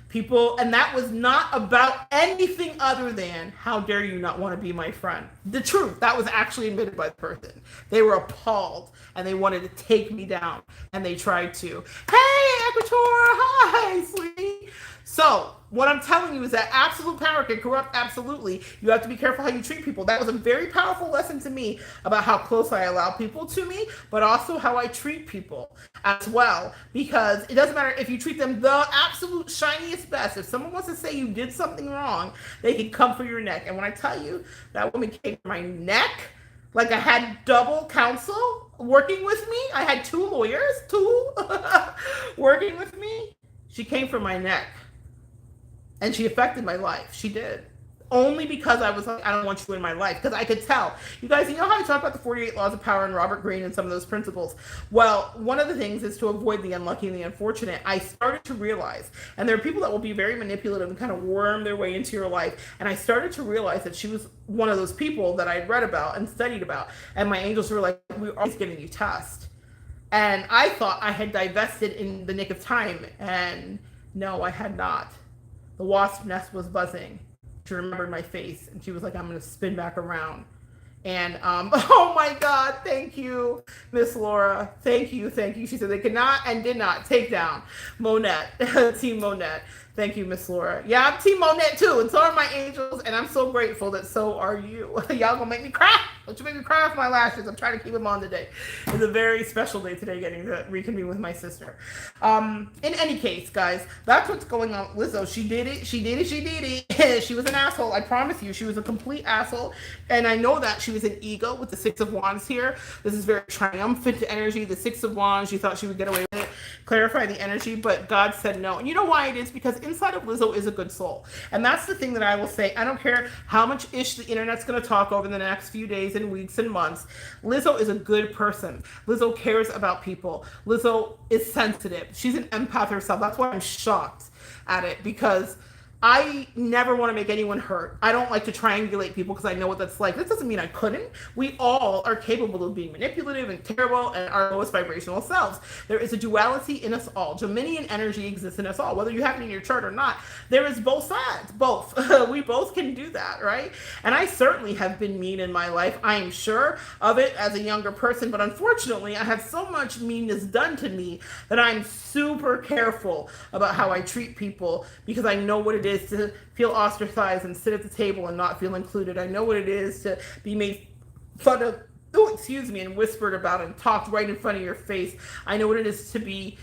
people, and that was not about anything other than, how dare you not want to be my friend? The truth, that was actually admitted by the person. They were appalled and they wanted to take me down, and they tried to. Hey, Equator, hi, sweetie. So what I'm telling you is that absolute power can corrupt absolutely. You have to be careful how you treat people. That was a very powerful lesson to me about how close I allow people to me, but also how I treat people as well. Because it doesn't matter if you treat them the absolute shiniest best. If someone wants to say you did something wrong, they can come for your neck. And when I tell you that woman came for my neck, like I had double counsel working with me. I had 2 lawyers, working with me. She came for my neck. And she affected my life. She did. Only because I was like, I don't want you in my life. Because I could tell. You guys, you know how I talk about the 48 laws of power and Robert Greene and some of those principles? Well, one of the things is to avoid the unlucky and the unfortunate. I started to realize, and there are people that will be very manipulative and kind of worm their way into your life. And I started to realize that she was one of those people that I'd read about and studied about. And my angels were like, we're always giving you tests. And I thought I had divested in the nick of time. And no, I had not. The wasp nest was buzzing. She remembered my face, and she was like, I'm going to spin back around. And, oh my God, thank you, Miss Laura. Thank you. She said they could not and did not take down Monette, Team Monette. Thank you, Miss Laura. Yeah, I'm Team Monette too, and so are my angels, and I'm so grateful that so are you. Y'all gonna make me cry. Don't you make me cry off my lashes. I'm trying to keep them on today. It's a very special day today, getting to reconvene with my sister. In any case, guys, that's what's going on with Lizzo. She did it. She did it. She did it. She was an asshole. I promise you, she was a complete asshole. And I know that she was an ego with the Six of Wands here. This is very triumphant energy. The Six of Wands, she thought she would get away with it. Clarify the energy, but God said no. And you know why it is? Because inside of Lizzo is a good soul. And that's the thing that I will say. I don't care how much ish the internet's going to talk over the next few days and weeks and months. Lizzo is a good person. Lizzo cares about people. Lizzo is sensitive. She's an empath herself. That's why I'm shocked at it, because I never want to make anyone hurt. I don't like to triangulate people because I know what that's like. This doesn't mean I couldn't. We all are capable of being manipulative and terrible and our lowest vibrational selves. There is a duality in us all. Geminian energy exists in us all. Whether you have it in your chart or not, there is both sides. Both. We both can do that, right? And I certainly have been mean in my life. I am sure of it as a younger person, but unfortunately, I had so much meanness done to me that I'm super careful about how I treat people, because I know what it is to feel ostracized and sit at the table and not feel included. I know what it is to be made fun of, and whispered about and talked right in front of your face. I know what it is to be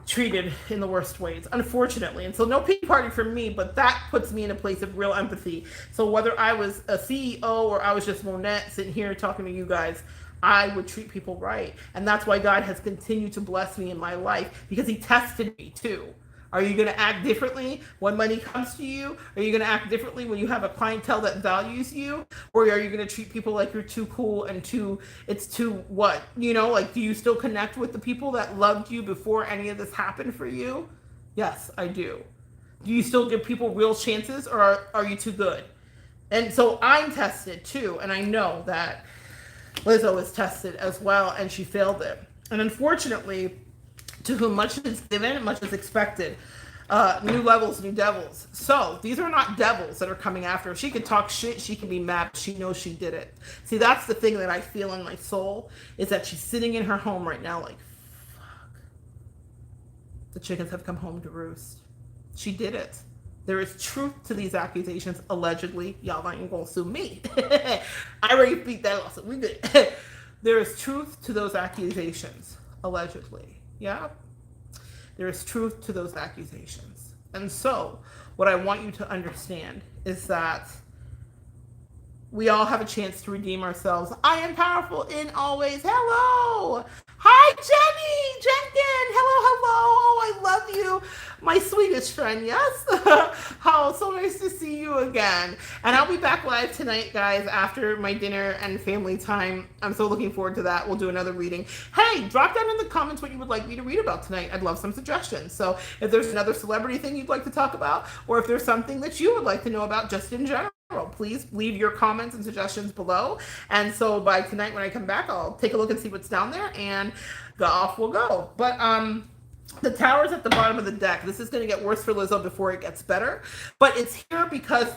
treated in the worst ways, unfortunately. And so no pity party for me, but that puts me in a place of real empathy. So whether I was a CEO or I was just Monette sitting here talking to you guys, I would treat people right. And that's why God has continued to bless me in my life, because he tested me too. Are you going to act differently when money comes to you? Are you going to act differently when you have a clientele that values you? Or are you going to treat people like you're too cool and it's too what? Like, do you still connect with the people that loved you before any of this happened for you? Yes, I do. Do you still give people real chances, or are you too good? And so I'm tested too. And I know that Lizzo was tested as well, and she failed it. And unfortunately, to whom much is given, much is expected. New levels, new devils. So these are not devils that are coming after her. She can talk shit. She can be mad. She knows she did it. See, that's the thing that I feel in my soul, is that she's sitting in her home right now like, fuck. The chickens have come home to roost. She did it. There is truth to these accusations, allegedly. Y'all not even gonna sue me. I already beat that lawsuit. We good. There is truth to those accusations, allegedly. Yeah? There is truth to those accusations. And so, what I want you to understand is that we all have a chance to redeem ourselves. I am powerful in always. Hello! Hi, Jenny! Jenkin! Hello! Oh, I love you. My sweetest friend, yes? How so nice to see you again. And I'll be back live tonight, guys, after my dinner and family time. I'm so looking forward to that. We'll do another reading. Hey, drop down in the comments what you would like me to read about tonight. I'd love some suggestions. So if there's another celebrity thing you'd like to talk about, or if there's something that you would like to know about just in general, please leave your comments and suggestions below. And so by tonight when I come back, I'll take a look and see what's down there, and off we'll go. But the tower's at the bottom of the deck. This is going to get worse for Lizzo before it gets better. But it's here because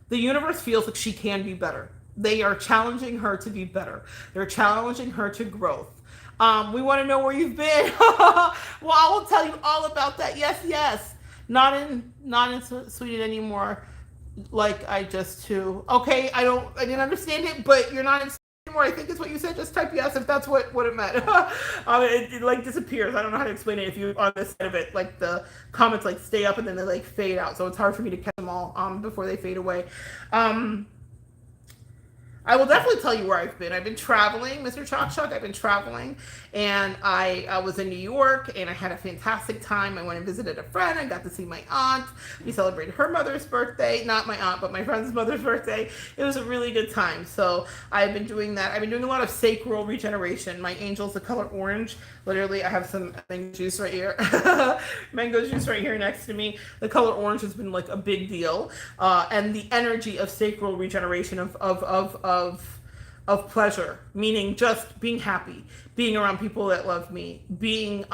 the universe feels like she can be better. They are challenging her to be better. They're challenging her to growth. We want to know where you've been. Well, I will tell you all about that. Yes. Not in Sweden anymore. Like I just too. Okay, I didn't understand it, but you're not in anymore. I think is what you said. Just type yes if that's what it meant. It like disappears. I don't know how to explain it if you on this side of it. Like the comments like stay up and then they like fade out. So it's hard for me to catch them all before they fade away. I will definitely tell you where I've been. I've been traveling, Mr. Chalk Chalk. I've been traveling, and I was in New York, and I had a fantastic time. I went and visited a friend. I got to see my aunt. We celebrated her mother's birthday. Not my aunt, but my friend's mother's birthday. It was a really good time. So I've been doing that. I've been doing a lot of sacral regeneration. My angel's the color orange. Literally, I have some mango juice right here. Mango juice right here next to me. The color orange has been like a big deal. And the energy of sacral regeneration of pleasure, meaning just being happy, being around people that love me, being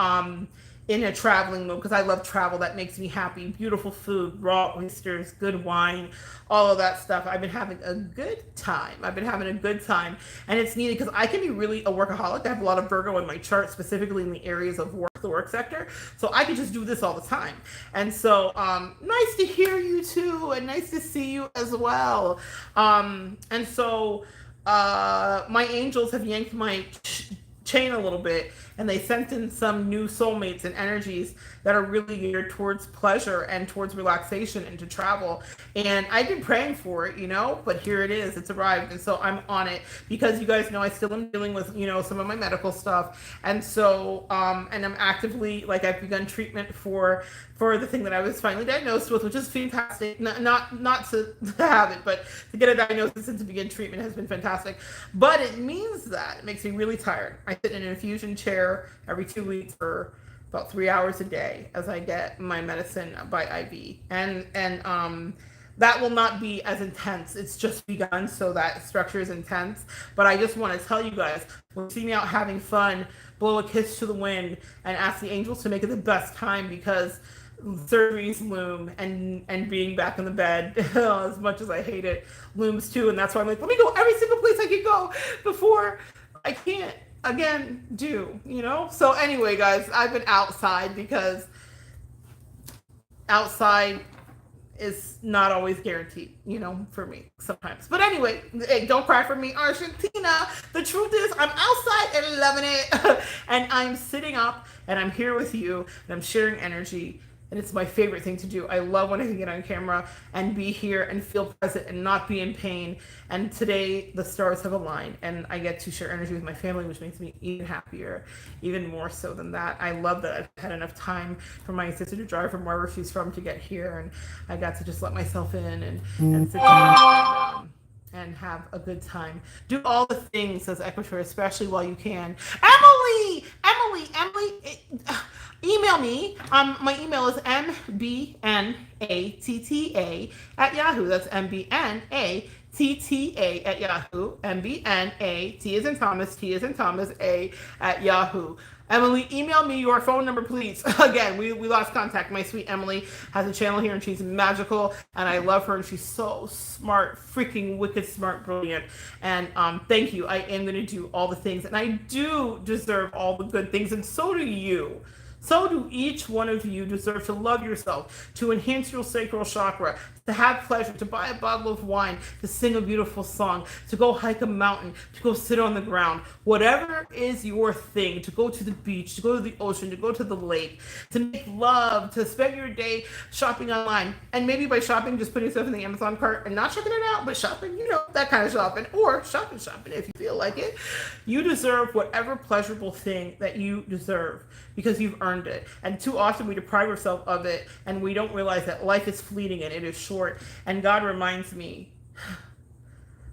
in a traveling mode because I love travel. That makes me happy. Beautiful food, raw oysters, good wine, all of that stuff. I've been having a good time. I've been having a good time. And it's needed because I can be really a workaholic. I have a lot of Virgo in my chart, specifically in the areas of work, the work sector. So I can just do this all the time. And so nice to hear you too, and nice to see you as well. And so my angels have yanked my chain a little bit, and they sent in some new soulmates and energies that are really geared towards pleasure and towards relaxation and to travel. And I've been praying for it, but here it is. It's arrived. And so I'm on it because you guys know I still am dealing with, some of my medical stuff. And so, and I'm actively, like, I've begun treatment for the thing that I was finally diagnosed with, which is fantastic. Not to have it, but to get a diagnosis and to begin treatment has been fantastic. But it means that it makes me really tired. I sit in an infusion chair every 2 weeks for about 3 hours a day as I get my medicine by IV. And that will not be as intense. It's just begun, so that structure is intense. But I just want to tell you guys, when you see me out having fun, blow a kiss to the wind and ask the angels to make it the best time, because surgeries loom, and being back in the bed, as much as I hate it, looms too. And that's why I'm like, let me go every single place I can go before I can't again do, So anyway, guys, I've been outside because outside is not always guaranteed, for me sometimes. But anyway, hey, don't cry for me, Argentina. The truth is, I'm outside and loving it. And I'm sitting up and I'm here with you and I'm sharing energy. And it's my favorite thing to do. I love when I can get on camera and be here and feel present and not be in pain. And today the stars have aligned and I get to share energy with my family, which makes me even happier, even more so than that. I love that I've had enough time for my sister to drive from wherever she's from to get here. And I got to just let myself in and sit down and have a good time. Do all the things, says Equator, especially while you can. Emily, email me. My email is mbnatta@yahoo. That's mbnatta@yahoo. mbna, T as in Thomas, T as in Thomas, A at Yahoo. Emily, email me your phone number, please. Again, we lost contact. My sweet Emily has a channel here and she's magical and I love her and she's so smart, freaking wicked smart, brilliant. And thank you. I am going to do all the things and I do deserve all the good things, and so do you. So do each one of you deserve to love yourself, to enhance your sacral chakra, to have pleasure, to buy a bottle of wine, to sing a beautiful song, to go hike a mountain, to go sit on the ground. Whatever is your thing, to go to the beach, to go to the ocean, to go to the lake, to make love, to spend your day shopping online. And maybe by shopping, just putting stuff in the Amazon cart and not checking it out, but shopping, that kind of shopping, or shopping if you feel like it. You deserve whatever pleasurable thing that you deserve because you've earned it. And too often we deprive ourselves of it and we don't realize that life is fleeting and it is short. And God reminds me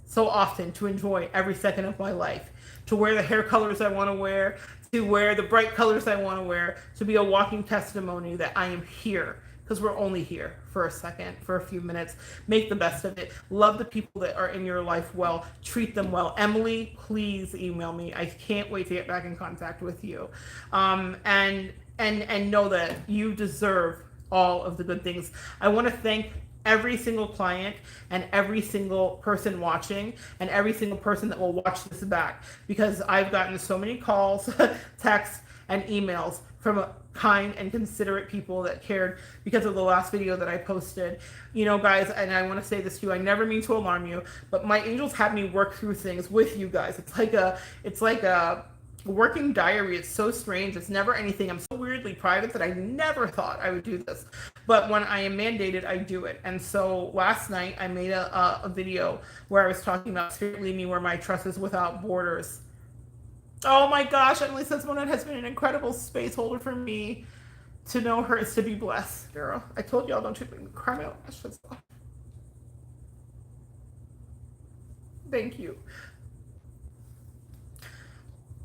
so often to enjoy every second of my life, to wear the hair colors I want to wear, to wear the bright colors I want to wear, to be a walking testimony that I am here. Because we're only here for a second, for a few minutes. Make the best of it. Love the people that are in your life well. Treat them well. Emily, please email me. I can't wait to get back in contact with you. And know that you deserve all of the good things. I want to thank every single client and every single person watching and every single person that will watch this back, because I've gotten so many calls, texts, and emails from kind and considerate people that cared because of the last video that I posted. Guys, and I want to say this to you, I never mean to alarm you, but my angels have me work through things with you guys. It's like a working diary. It's so strange. It's never anything. I'm so weirdly private that I never thought I would do this. But when I am mandated, I do it. And so last night I made a video where I was talking about Spirit Lead Me Where My Trust Is Without Borders. Oh my gosh, Emily says Monette has been an incredible space holder for me. To know her is to be blessed, girl. I told y'all don't treat me cry out. Thank you.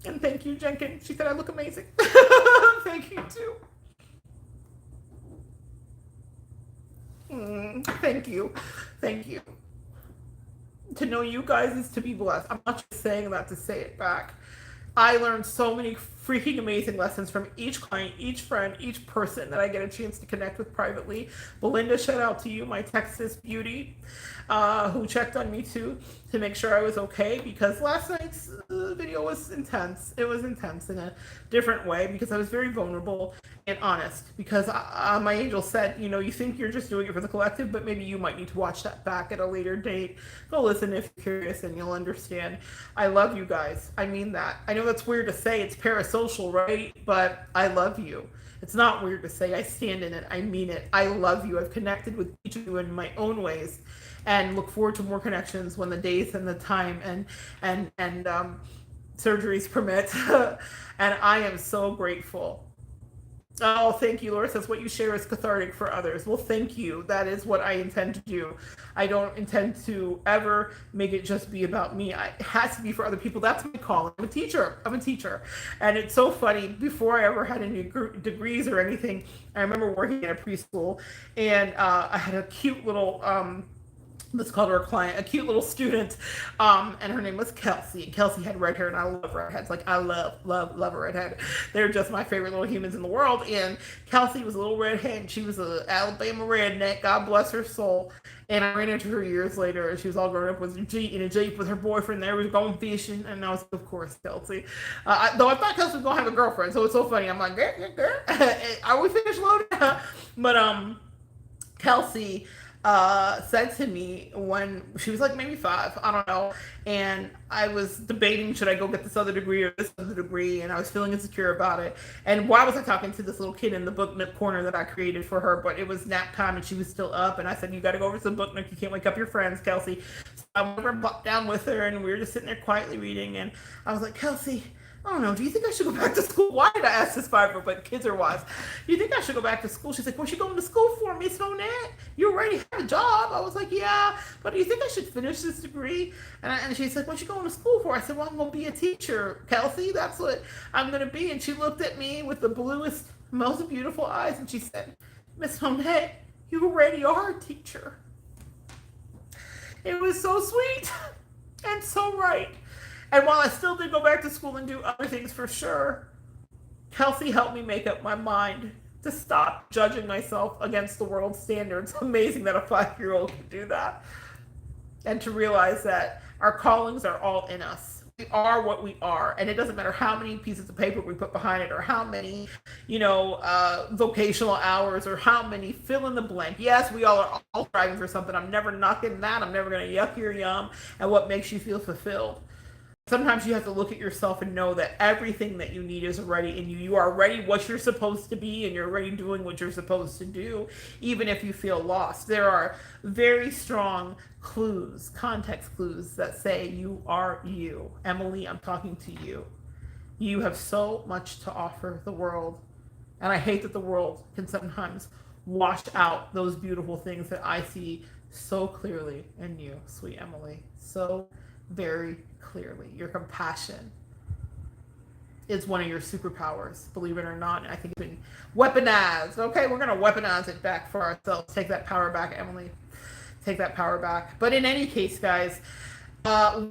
And thank you, Jenkins. She said I look amazing. Thank you too. Thank you. Thank you. To know you guys is to be blessed. I'm not just saying that to say it back. I learned so many freaking amazing lessons from each client, each friend, each person that I get a chance to connect with privately. Belinda, shout out to you, my Texas beauty, who checked on me too to make sure I was okay, because last night's video was intense. It was intense in a different way because I was very vulnerable and honest. Because my angel said, you know, you think you're just doing it for the collective, but maybe you might need to watch that back at a later date. Go listen if you're curious and you'll understand. I love you guys. I mean that. I know that's weird to say. It's parasocial, right? But I love you. It's not weird to say. I stand in it. I mean it. I love you. I've connected with each of you in my own ways, and look forward to more connections when the days and the time and surgeries permit. And I am so grateful. Oh, thank you. Laura says, what you share is cathartic for others. Well, thank you. That is what I intend to do. I don't intend to ever make it just be about me. It has to be for other people. That's my call. I'm a teacher. I'm a teacher. And it's so funny. Before I ever had any degrees or anything, I remember working at a preschool, and I had a cute little let's call her a client, a cute little student, and her name was Kelsey. And Kelsey had red hair, and I love redheads. Like, I love a redhead. They're just my favorite little humans in the world. And Kelsey was a little redhead, and she was an Alabama redneck. God bless her soul. And I ran into her years later, and she was all grown up with a Jeep with her boyfriend. They were going fishing, and I was, of course, Kelsey. Though I thought Kelsey was gonna have a girlfriend, so it's so funny. I'm like, girl, are we finished loading? But Kelsey said to me when she was like maybe 5, I don't know, and I was debating, should I go get this other degree or this other degree, and I was feeling insecure about it. And why was I talking to this little kid in the book nook corner that I created for her? But it was nap time, and she was still up, and I said, you got to go over to the book nook. You can't wake up your friends, Kelsey. So I went over and popped down with her, and we were just sitting there quietly reading, and I was like, Kelsey, I don't know, do you think I should go back to school? Why did I ask this fiber? But kids are wise. Do you think I should go back to school? She's like, what's you going to school for, Miss Monette? You already have a job. I was like, yeah, but do you think I should finish this degree? And she's like, what you going to school for? I said, well, I'm going to be a teacher, Kelsey. That's what I'm going to be. And she looked at me with the bluest, most beautiful eyes, and she said, Miss Monette, you already are a teacher. It was so sweet and so right. And while I still did go back to school and do other things for sure, Kelsey helped me make up my mind to stop judging myself against the world's standards. Amazing that a 5-year-old can do that. And to realize that our callings are all in us. We are what we are. And it doesn't matter how many pieces of paper we put behind it, or how many, vocational hours, or how many fill in the blank. Yes, we all are all striving for something. I'm never knocking that. I'm never going to yuck your yum at what makes you feel fulfilled. Sometimes you have to look at yourself and know that everything that you need is already in you. You are already what you're supposed to be, and you're already doing what you're supposed to do, even if you feel lost. There are very strong clues, context clues, that say you are you. Emily, I'm talking to you. You have so much to offer the world. And I hate that the world can sometimes wash out those beautiful things that I see so clearly in you, sweet Emily. So very clearly. Your compassion is one of your superpowers, believe it or not. And I think it's been weaponized. Okay, we're going to weaponize it back for ourselves. Take that power back, Emily. Take that power back. But in any case, guys,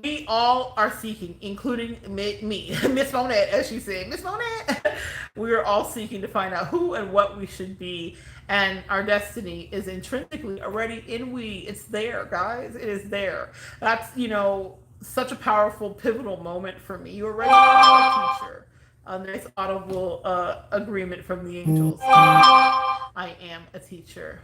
we all are seeking, including me, Miss Monette, as she said, Miss Monette. We are all seeking to find out who and what we should be. And our destiny is intrinsically already in we. It's there, guys. It is there. That's, such a powerful, pivotal moment for me. You already are a teacher. A nice audible agreement from the angels. I am a teacher.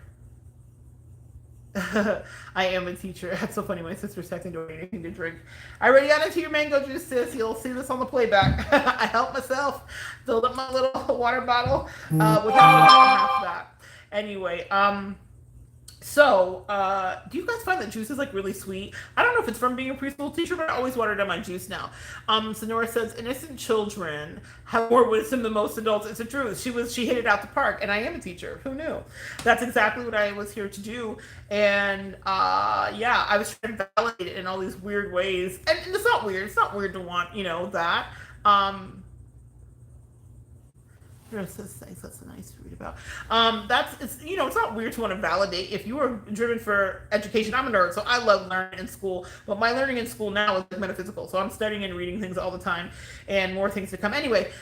I am a teacher. That's so funny. My sister's texting, doing anything to drink. I already got into your mango juice, sis. You'll see this on the playback. I helped myself. Filled up my little water bottle with half that. Anyway, so, do you guys find that juice is like really sweet? I don't know if it's from being a preschool teacher, but I always water down my juice now. Sonora says, innocent children have more wisdom than most adults. It's the truth. She hit it out the park, and I am a teacher. Who knew? That's exactly what I was here to do. And, yeah, I was trying to validate it in all these weird ways. And it's not weird. It's not weird to want, that. There's this things that's nice to read about. That's it's it's not weird to want to validate if you are driven for education. I'm a nerd, so I love learning in school. But my learning in school now is like metaphysical, so I'm studying and reading things all the time, and more things to come. Anyway,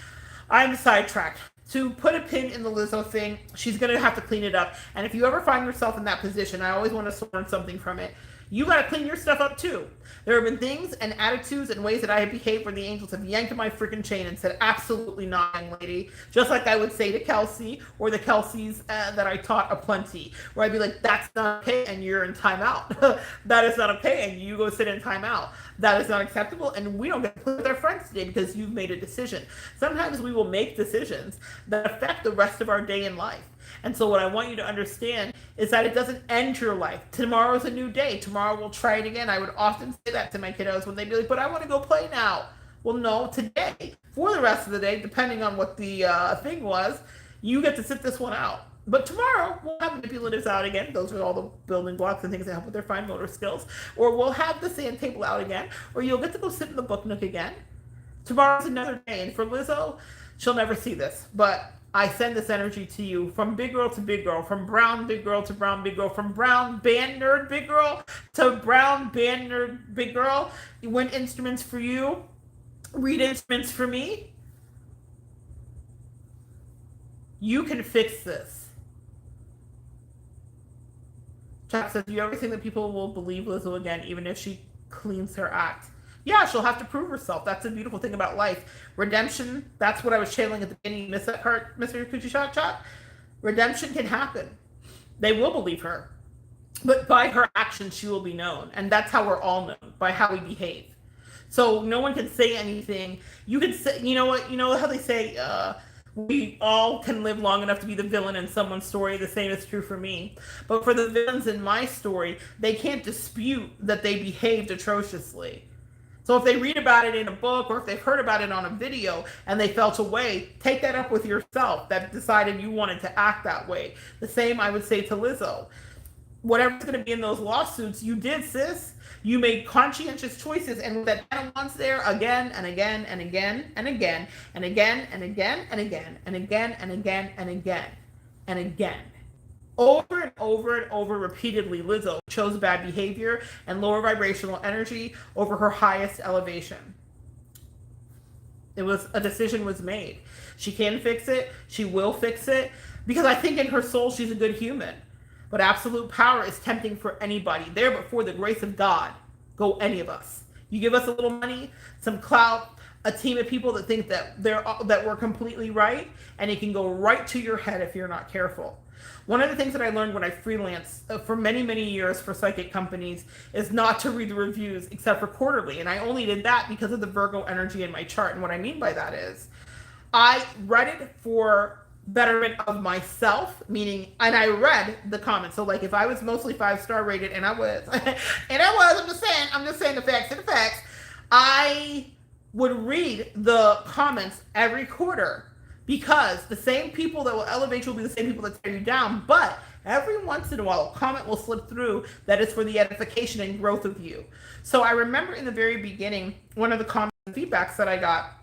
I'm sidetracked. To put a pin in the Lizzo thing, she's gonna have to clean it up. And if you ever find yourself in that position, I always want to learn something from it. You gotta clean your stuff up too. There have been things and attitudes and ways that I have behaved where the angels have yanked my freaking chain and said, absolutely not, young lady. Just like I would say to Kelsey or the Kelseys that I taught aplenty, where I'd be like, that's not okay and you're in timeout. That is not okay and you go sit in timeout. That is not acceptable and we don't get to play with our friends today because you've made a decision. Sometimes we will make decisions that affect the rest of our day in life. And so what I want you to understand is that it doesn't end your life. Tomorrow's a new day. Tomorrow we'll try it again. I would often say that to my kiddos when they'd be like, but I want to go play now. Well, no, today, for the rest of the day, depending on what the thing was, you get to sit this one out. But tomorrow, we'll have manipulatives out again. Those are all the building blocks and things that help with their fine motor skills. Or we'll have the sand table out again. Or you'll get to go sit in the book nook again. Tomorrow's another day. And for Lizzo, she'll never see this. But I send this energy to you from big girl to big girl, from brown big girl to brown big girl, from brown band nerd big girl to brown band nerd big girl. You win instruments for you, read instruments for me. You can fix this. Chat says, you ever think that people will believe Lizzo again, even if she cleans her act? Yeah, she'll have to prove herself. That's the beautiful thing about life. Redemption, that's what I was channeling at the beginning. You missed that part, Mr. Coochie Shot Shot? Redemption can happen. They will believe her. But by her actions, she will be known. And that's how we're all known, by how we behave. So no one can say anything. You can say, you know what, you know how they say, we all can live long enough to be the villain in someone's story. The same is true for me. But for the villains in my story, they can't dispute that they behaved atrociously. So if they read about it in a book or if they've heard about it on a video and they felt a way, take that up with yourself that decided you wanted to act that way. The same I would say to Lizzo. Whatever's going to be in those lawsuits, you did, sis. You made conscientious choices, and that once there again and again and again and again and again and again and again and again and again and again and again. Over and over and over repeatedly, Lizzo chose bad behavior and lower vibrational energy over her highest elevation. A decision was made. She can fix it. She will fix it. Because I think in her soul, she's a good human. But absolute power is tempting for anybody. There, but for the grace of God, go any of us. You give us a little money, some clout, a team of people that think that we're completely right, and it can go right to your head if you're not careful. One of the things that I learned when I freelanced for many, many years for psychic companies is not to read the reviews except for quarterly. And I only did that because of the Virgo energy in my chart. And what I mean by that is I read it for betterment of myself, meaning, and I read the comments. So like if I was mostly 5-star rated, and I was, I'm just saying the facts, I would read the comments every quarter. Because the same people that will elevate you will be the same people that tear you down. But every once in a while, a comment will slip through that is for the edification and growth of you. So I remember in the very beginning, one of the comments and feedbacks that I got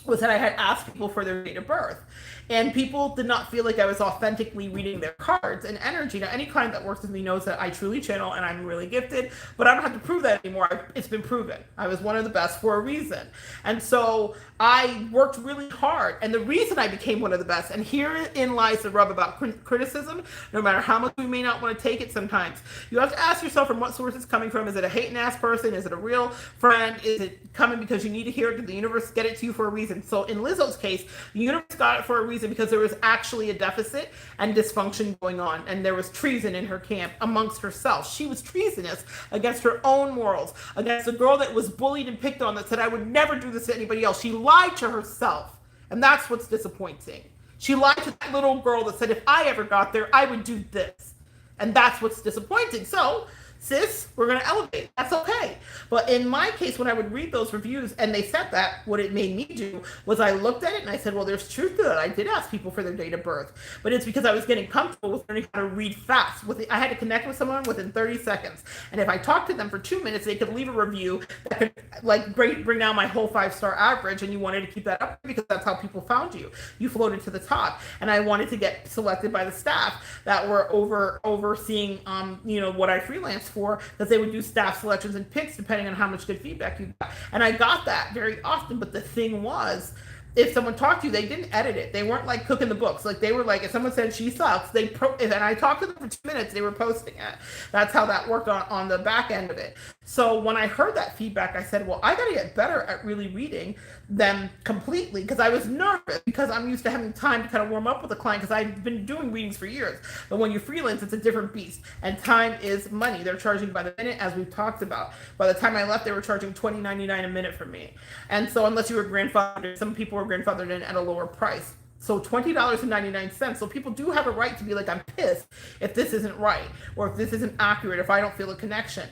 was that I had asked people for their date of birth. And people did not feel like I was authentically reading their cards and energy. Now, any client that works with me knows that I truly channel and I'm really gifted, but I don't have to prove that anymore. It's been proven. I was one of the best for a reason. And so I worked really hard. And the reason I became one of the best, and herein lies the rub about criticism, no matter how much we may not want to take it sometimes, you have to ask yourself from what source it's coming from. Is it a hating ass person? Is it a real friend? Is it coming because you need to hear it? Did the universe get it to you for a reason? So in Lizzo's case, the universe got it for a reason because there was actually a deficit and dysfunction going on, and there was treason in her camp amongst herself. She was treasonous against her own morals, against a girl that was bullied and picked on that said, I would never do this to anybody else. She lied to herself, and that's what's disappointing. She lied to that little girl that said, if I ever got there, I would do this. And that's what's disappointing. So sis, we're going to elevate. That's okay. But in my case, when I would read those reviews and they said that, what it made me do was I looked at it and I said, well, there's truth to that. I did ask people for their date of birth, but it's because I was getting comfortable with learning how to read fast. I had to connect with someone within 30 seconds. And if I talked to them for 2 minutes, they could leave a review that could like bring down my whole 5-star average. And you wanted to keep that up because that's how people found you. You floated to the top. And I wanted to get selected by the staff that were overseeing, what I freelance for, because they would do staff selections and picks depending on how much good feedback you got. And I got that very often. But the thing was, if someone talked to you, they didn't edit it. They weren't like cooking the books. Like they were like, if someone said she sucks, and I talked to them for 2 minutes, they were posting it. That's how that worked on the back end of it. So when I heard that feedback, I said, well, I got to get better at really reading them completely, because I was nervous, because I'm used to having time to kind of warm up with a client, because I've been doing readings for years. But when you freelance, it's a different beast, and time is money. They're charging by the minute, as we've talked about. By the time I left, they were charging $20.99 a minute from me. And so unless you were grandfathered, some people were grandfathered in at a lower price. So $20.99. So people do have a right to be like, I'm pissed if this isn't right, or if this isn't accurate, if I don't feel a connection.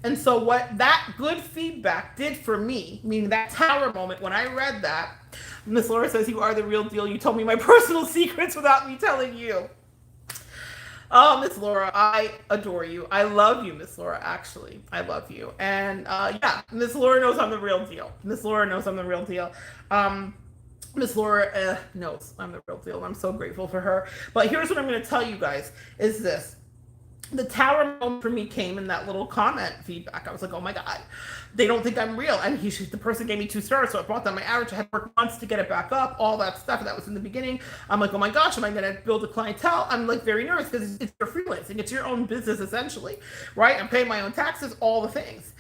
And so what that good feedback did for me, meaning that tower moment when I read that, Miss Laura says, you are the real deal. You told me my personal secrets without me telling you. Oh, Miss Laura, I adore you. I love you, Miss Laura, actually. I love you. And yeah, Miss Laura knows I'm the real deal. Miss Laura knows I'm the real deal. Miss Laura knows I'm the real deal. I'm so grateful for her. But here's what I'm going to tell you guys is this. The tower moment for me came in that little comment feedback. I was like, oh my God, they don't think I'm real. And the person gave me 2 stars, so it brought down my average. I had to work months to get it back up, all that stuff. That was in the beginning. I'm like, oh my gosh, am I going to build a clientele? I'm like very nervous because it's your freelancing. It's your own business, essentially, right? I'm paying my own taxes, all the things.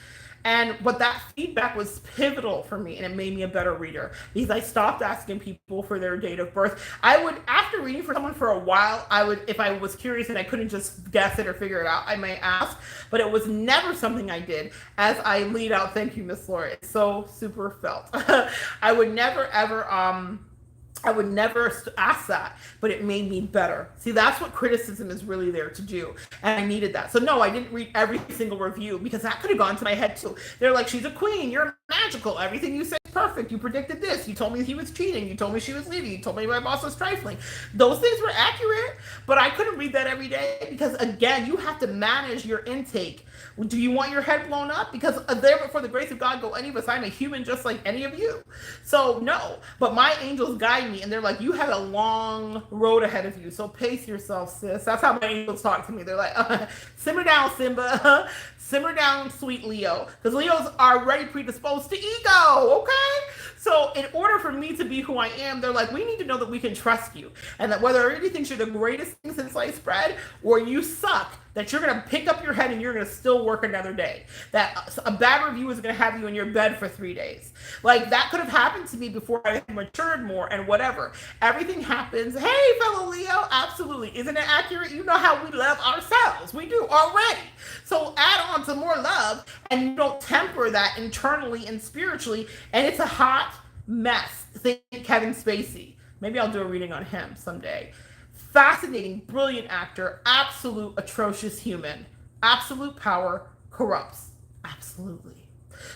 But that feedback was pivotal for me, and it made me a better reader, because I stopped asking people for their date of birth. I would, after reading for someone for a while, if I was curious and I couldn't just guess it or figure it out, I might ask, but it was never something I did as I lead out. Thank you, Miss Laura. It's so super felt. I would never ever ask that, but it made me better. See, that's what criticism is really there to do. And I needed that. So no, I didn't read every single review, because that could have gone to my head too. They're like, she's a queen. You're magical. Everything you said is perfect. You predicted this. You told me he was cheating. You told me she was leaving. You told me my boss was trifling. Those things were accurate, but I couldn't read that every day, because again, you have to manage your intake. Do you want your head blown up? Because there before the grace of God go any of us. I'm a human just like any of you. So no, but my angels guide me, and they're like, you have a long road ahead of you. So pace yourself, sis. That's how my angels talk to me. They're like, simmer down, Simba. Simmer down, sweet Leo. Because Leos are already predisposed to ego, okay? So in order for me to be who I am, they're like, we need to know that we can trust you. And that whether everybody thinks you're the greatest thing since sliced bread, or you suck, that you're going to pick up your head and you're going to still work another day. That a bad review is going to have you in your bed for 3 days. Like, that could have happened to me before I matured more and whatever. Everything happens. Hey, fellow Leo, absolutely. Isn't it accurate? You know how we love ourselves. We do already. So add on some more love, and you don't temper that internally and spiritually, and it's a hot mess. Think Kevin Spacey. Maybe I'll do a reading on him someday. Fascinating, brilliant actor, absolute atrocious human. Absolute power corrupts. Absolutely.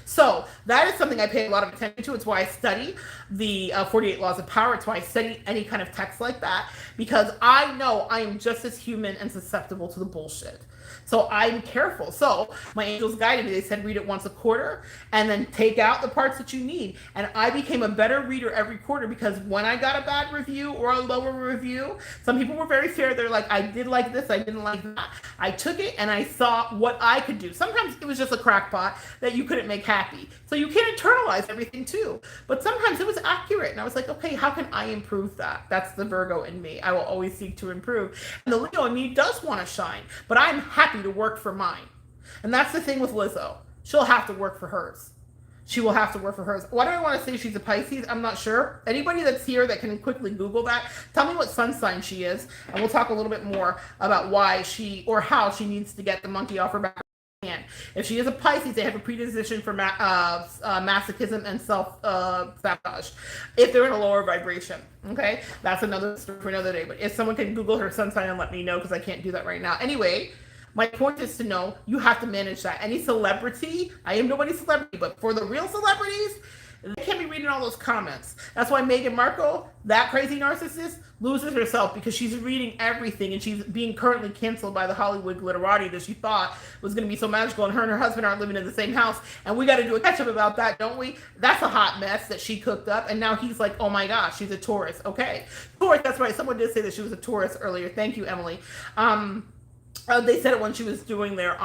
So that is something I pay a lot of attention to. It's why I study the 48 Laws of Power. It's why I study any kind of text like that, because I know I am just as human and susceptible to the bullshit. So I'm careful. So my angels guided me. They said, read it once a quarter and then take out the parts that you need. And I became a better reader every quarter, because when I got a bad review or a lower review, some people were very fair. They're like, I did like this, I didn't like that. I took it and I saw what I could do. Sometimes it was just a crackpot that you couldn't make happy. So you can't internalize everything too. But sometimes it was accurate. And I was like, okay, how can I improve that? That's the Virgo in me. I will always seek to improve. And the Leo in me does want to shine, but I'm happy to work for mine. And that's the thing with Lizzo. She'll have to work for hers. She will have to work for hers. Why do I want to say she's a Pisces? I'm not sure. Anybody that's here that can quickly Google that, tell me what sun sign she is, and we'll talk a little bit more about why she, or how she needs to get the monkey off her back. If she is a Pisces, they have a predisposition for masochism and self-sabotage if they're in a lower vibration. Okay, that's another story for another day. But if someone can Google her sun sign and let me know, because I can't do that right now. Anyway, My point is to know you have to manage that. Any celebrity, I am nobody's celebrity, but for the real celebrities, they can't be reading all those comments. That's why Meghan Markle, that crazy narcissist, loses herself because she's reading everything and she's being currently canceled by the Hollywood glitterati that she thought was going to be so magical. And her and her husband aren't living in the same house. And we got to do a catch up about that, don't we? That's a hot mess that she cooked up. And now he's like, oh my gosh, she's a Taurus. Okay. Taurus, that's right. Someone did say that she was a Taurus earlier. Thank you, Emily. They said it when she was doing their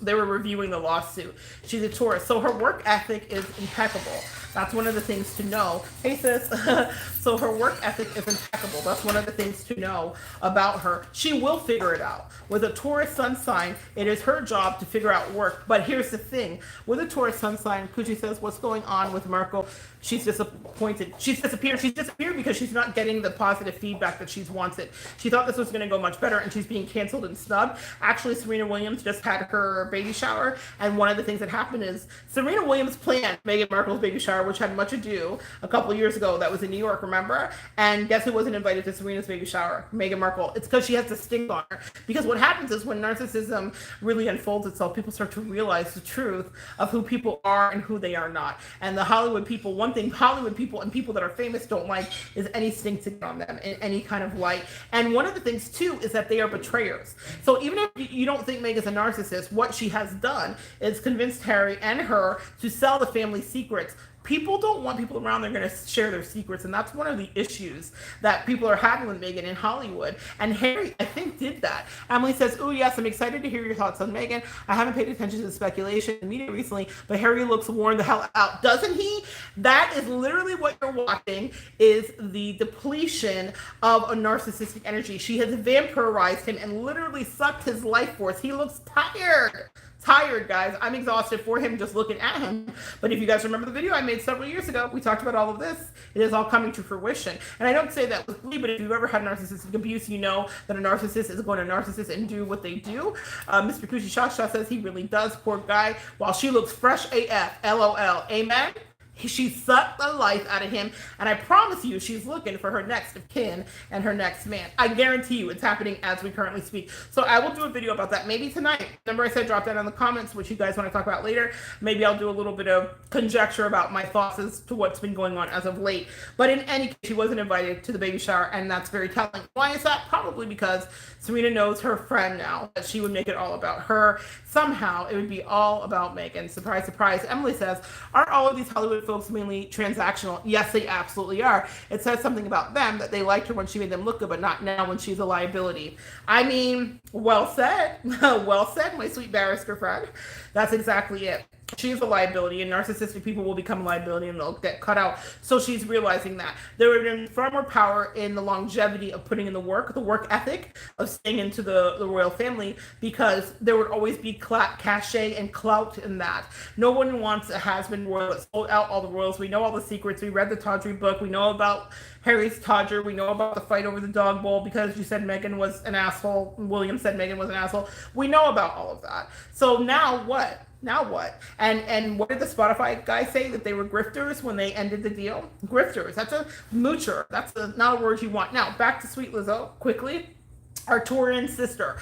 they were reviewing the lawsuit. She's a Taurus, so her work ethic is impeccable. That's one of the things to know. Hey sis, so her work ethic is impeccable. That's one of the things to know about her. She will figure it out. With a Taurus sun sign, it is her job to figure out work. But here's the thing: with a Taurus sun sign, Poochie says, "What's going on with Merkel?" She's disappointed. She's disappeared. She's disappeared because she's not getting the positive feedback that she's wanted. She thought this was going to go much better, and she's being canceled and snubbed. Actually, Serena Williams just had her baby shower, and one of the things that happened is Serena Williams planned Meghan Markle's baby shower, which had much ado a couple of years ago. That was in New York, remember? And guess who wasn't invited to Serena's baby shower? Meghan Markle. It's because she has the stink on her. Because what happens is when narcissism really unfolds itself, people start to realize the truth of who people are and who they are not. And the Hollywood people, one thing Hollywood people and people that are famous don't like is any stink to get on them in any kind of light. And one of the things too is that they are betrayers. So even if you don't think Meghan's a narcissist, what she has done is convinced Harry and her to sell the family secrets. People don't want people around they're going to share their secrets, and that's one of the issues that people are having with Meghan in Hollywood. And Harry, I think, did that. Emily says, "Oh yes, I'm excited to hear your thoughts on Meghan. I haven't paid attention to the speculation in the media recently, but Harry looks worn the hell out, doesn't he?" That is literally what you're watching, is the depletion of a narcissistic energy. She has vampirized him and literally sucked his life force. He looks tired, guys. I'm exhausted for him just looking at him. But if you guys remember the video I made several years ago, we talked about all of this. It is all coming to fruition. And I don't say that with glee, but if you've ever had narcissistic abuse, you know that a narcissist is going to narcissist and do what they do. Mr. Kushi Shasha says he really does. Poor guy. While she looks fresh AF. LOL. Amen. She sucked the life out of him, and I promise you she's looking for her next of kin and her next man. I guarantee you it's happening as we currently speak. So I will do a video about that maybe tonight. Remember I said drop that in the comments what you guys want to talk about later. Maybe I'll do a little bit of conjecture about my thoughts as to what's been going on as of late. But in any case, she wasn't invited to the baby shower, and that's very telling. Why is that? Probably because Serena knows her friend now, that she would make it all about her. Somehow it would be all about Meghan. Surprise, surprise. Emily says, aren't all of these Hollywood folks mainly transactional? Yes, they absolutely are. It says something about them that they liked her when she made them look good, but not now when she's a liability. I mean, well said. Well said, my sweet barrister friend. That's exactly it. She's a liability, and narcissistic people will become a liability and they'll get cut out. So she's realizing that. There would have been far more power in the longevity of putting in the work ethic of staying into the royal family, because there would always be cachet and clout in that. No one wants a has-been royal that sold out all the royals. We know all the secrets. We read the Tawdry book. We know about Harry's Todger. We know about the fight over the dog bowl because you said Meghan was an asshole. William said Meghan was an asshole. We know about all of that. So now what? Now what? And what did the Spotify guy say? That they were grifters when they ended the deal? Grifters. That's a moocher. That's not a word you want. Now, back to sweet Lizzo, quickly. Our Taurian sister.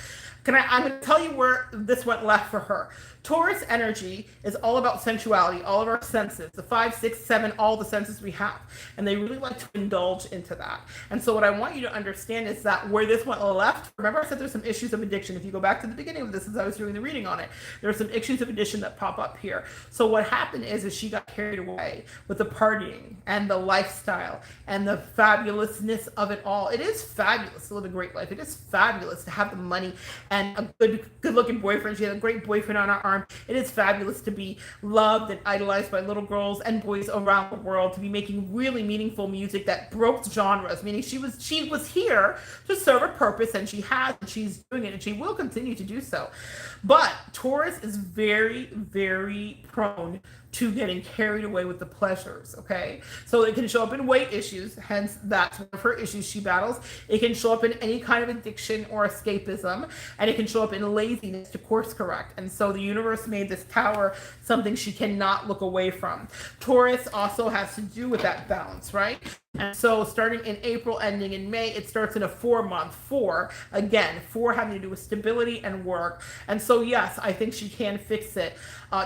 I'm going to tell you where this went left for her. Taurus energy is all about sensuality, all of our senses, the 5, 6, 7, all the senses we have. And they really like to indulge into that. And so what I want you to understand is that where this went left, remember I said there's some issues of addiction. If you go back to the beginning of this as I was doing the reading on it, there are some issues of addiction that pop up here. So what happened is she got carried away with the partying and the lifestyle and the fabulousness of it all. It is fabulous to live a great life. It is fabulous to have the money and a good-looking boyfriend. She had a great boyfriend on her arm. It is fabulous to be loved and idolized by little girls and boys around the world, to be making really meaningful music that broke genres, meaning she was here to serve a purpose, and she has, and she's doing it, and she will continue to do so. But Taurus is very, very prone to getting carried away with the pleasures, okay? So it can show up in weight issues, hence that's one of her issues she battles. It can show up in any kind of addiction or escapism, and it can show up in laziness to course correct. And so the universe made this tower something she cannot look away from. Taurus also has to do with that balance, right? And so starting in April, ending in May, it starts in a 4 month. Again, four having to do with stability and work. And so, yes, I think she can fix it.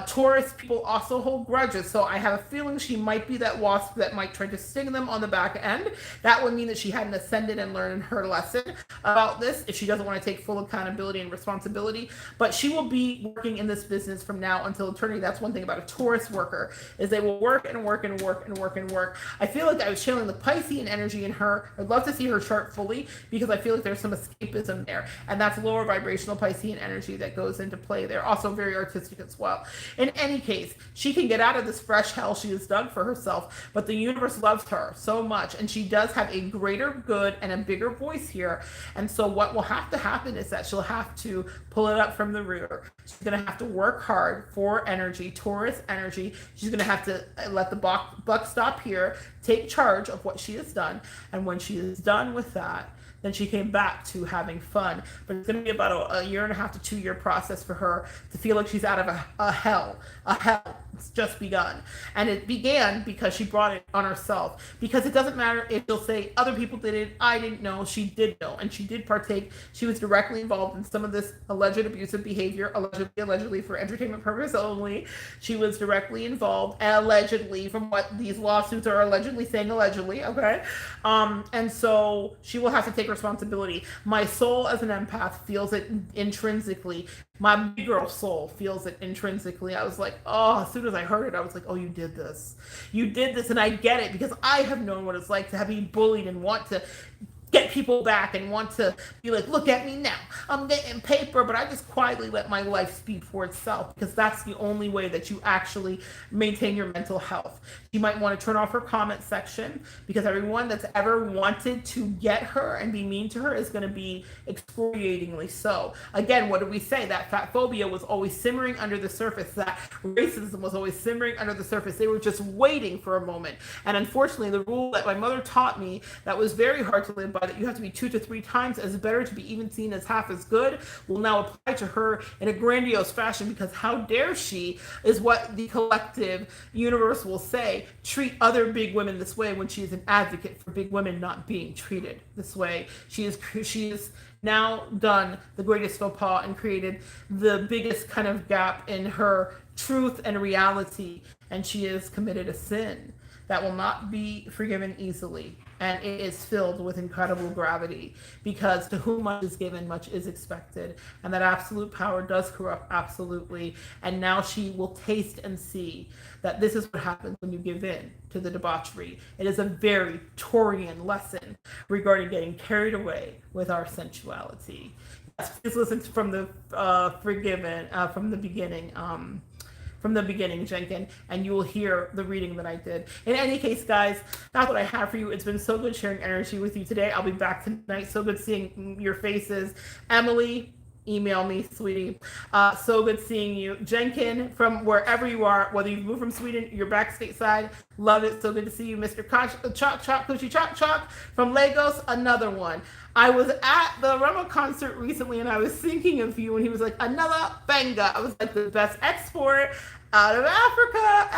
Taurus people also hold grudges. So I have a feeling she might be that wasp that might try to sting them on the back end. That would mean that she hadn't ascended and learned her lesson about this if she doesn't want to take full accountability and responsibility. But she will be working in this business from now until eternity. That's one thing about a Taurus worker, is they will work and work and work and work and work. I feel like I was channeling the Piscean energy in her. I'd love to see her chart fully because I feel like there's some escapism there. And that's lower vibrational Piscean energy that goes into play there. Also very artistic as well. In any case, she can get out of this fresh hell she has dug for herself, but the universe loves her so much, and she does have a greater good and a bigger voice here. And so what will have to happen is that she'll have to pull it up from the rear. She's going to have to work hard for energy, Taurus energy. She's going to have to let the buck stop here, take charge of what she has done. And when she is done with that, then she came back to having fun. But it's going to be about a 1.5 to 2 year process for her to feel like she's out of a hell. A hell. It's just begun. And it began because she brought it on herself. Because it doesn't matter if she'll say other people did it, I didn't know, she did know. And she did partake. She was directly involved in some of this alleged abusive behavior, allegedly for entertainment purpose only. She was directly involved, allegedly, from what these lawsuits are allegedly saying, allegedly, okay? And so she will have to take responsibility. My soul as an empath feels it intrinsically. My big girl soul feels it intrinsically. I was like, oh, as soon as I heard it, I was like, oh, you did this. You did this, and I get it because I have known what it's like to have been bullied and want to get people back and want to be like, look at me now, I'm getting paper, but I just quietly let my life speak for itself because that's the only way that you actually maintain your mental health. You might want to turn off her comment section because everyone that's ever wanted to get her and be mean to her is going to be excoriatingly so. Again, what did we say? That fat phobia was always simmering under the surface. That racism was always simmering under the surface. They were just waiting for a moment. And unfortunately, the rule that my mother taught me that was very hard to live by, that you have to be 2 to 3 times as better to be even seen as half as good, will now apply to her in a grandiose fashion because how dare she, is what the collective universe will say, treat other big women this way when she is an advocate for big women not being treated this way. She is now done the greatest faux pas and created the biggest kind of gap in her truth and reality, and she has committed a sin that will not be forgiven easily. And it is filled with incredible gravity because to whom much is given, much is expected. And that absolute power does corrupt, absolutely. And now she will taste and see that this is what happens when you give in to the debauchery. It is a very Taurian lesson regarding getting carried away with our sensuality. Yes, please listen from the from the beginning, Jenkin, and you will hear the reading that I did. In any case, guys, that's what I have for you. It's been so good sharing energy with you today. I'll be back tonight. So good seeing your faces. Emily, email me, sweetie. So good seeing you. Jenkin, from wherever you are, whether you've moved from Sweden, you're back stateside. Love it. So good to see you, Mr. Coochie Chalk from Lagos. Another one. I was at the Rema concert recently and I was thinking of you and he was like, another banger. I was like, the best export out of Africa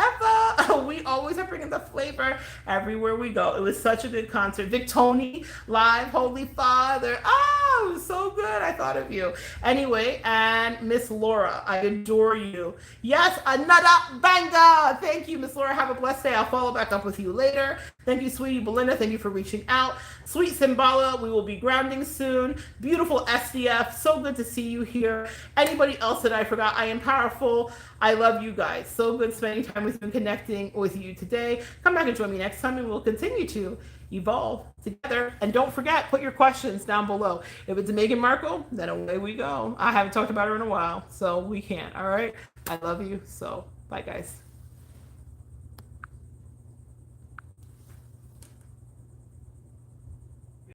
ever. We always are bringing the flavor everywhere we go. It was such a good concert. Victoni live, Holy Father. Oh, it was so good. I thought of you. Anyway, and Miss Laura, I adore you. Yes, another banger. Thank you, Miss Laura. Have a blessed day. I'll follow back up with you later. Thank you, sweetie Belinda. Thank you for reaching out. Sweet Simbala, we will be grounding soon. Beautiful SDF. So good to see you here. Anybody else that I forgot, I am powerful. I love you guys. So good spending time with you and connecting with you today. Come back and join me next time and we'll continue to evolve together. And don't forget, put your questions down below. If it's Meghan Markle, then away we go. I haven't talked about her in a while, so we can't. All right. I love you. So bye, guys.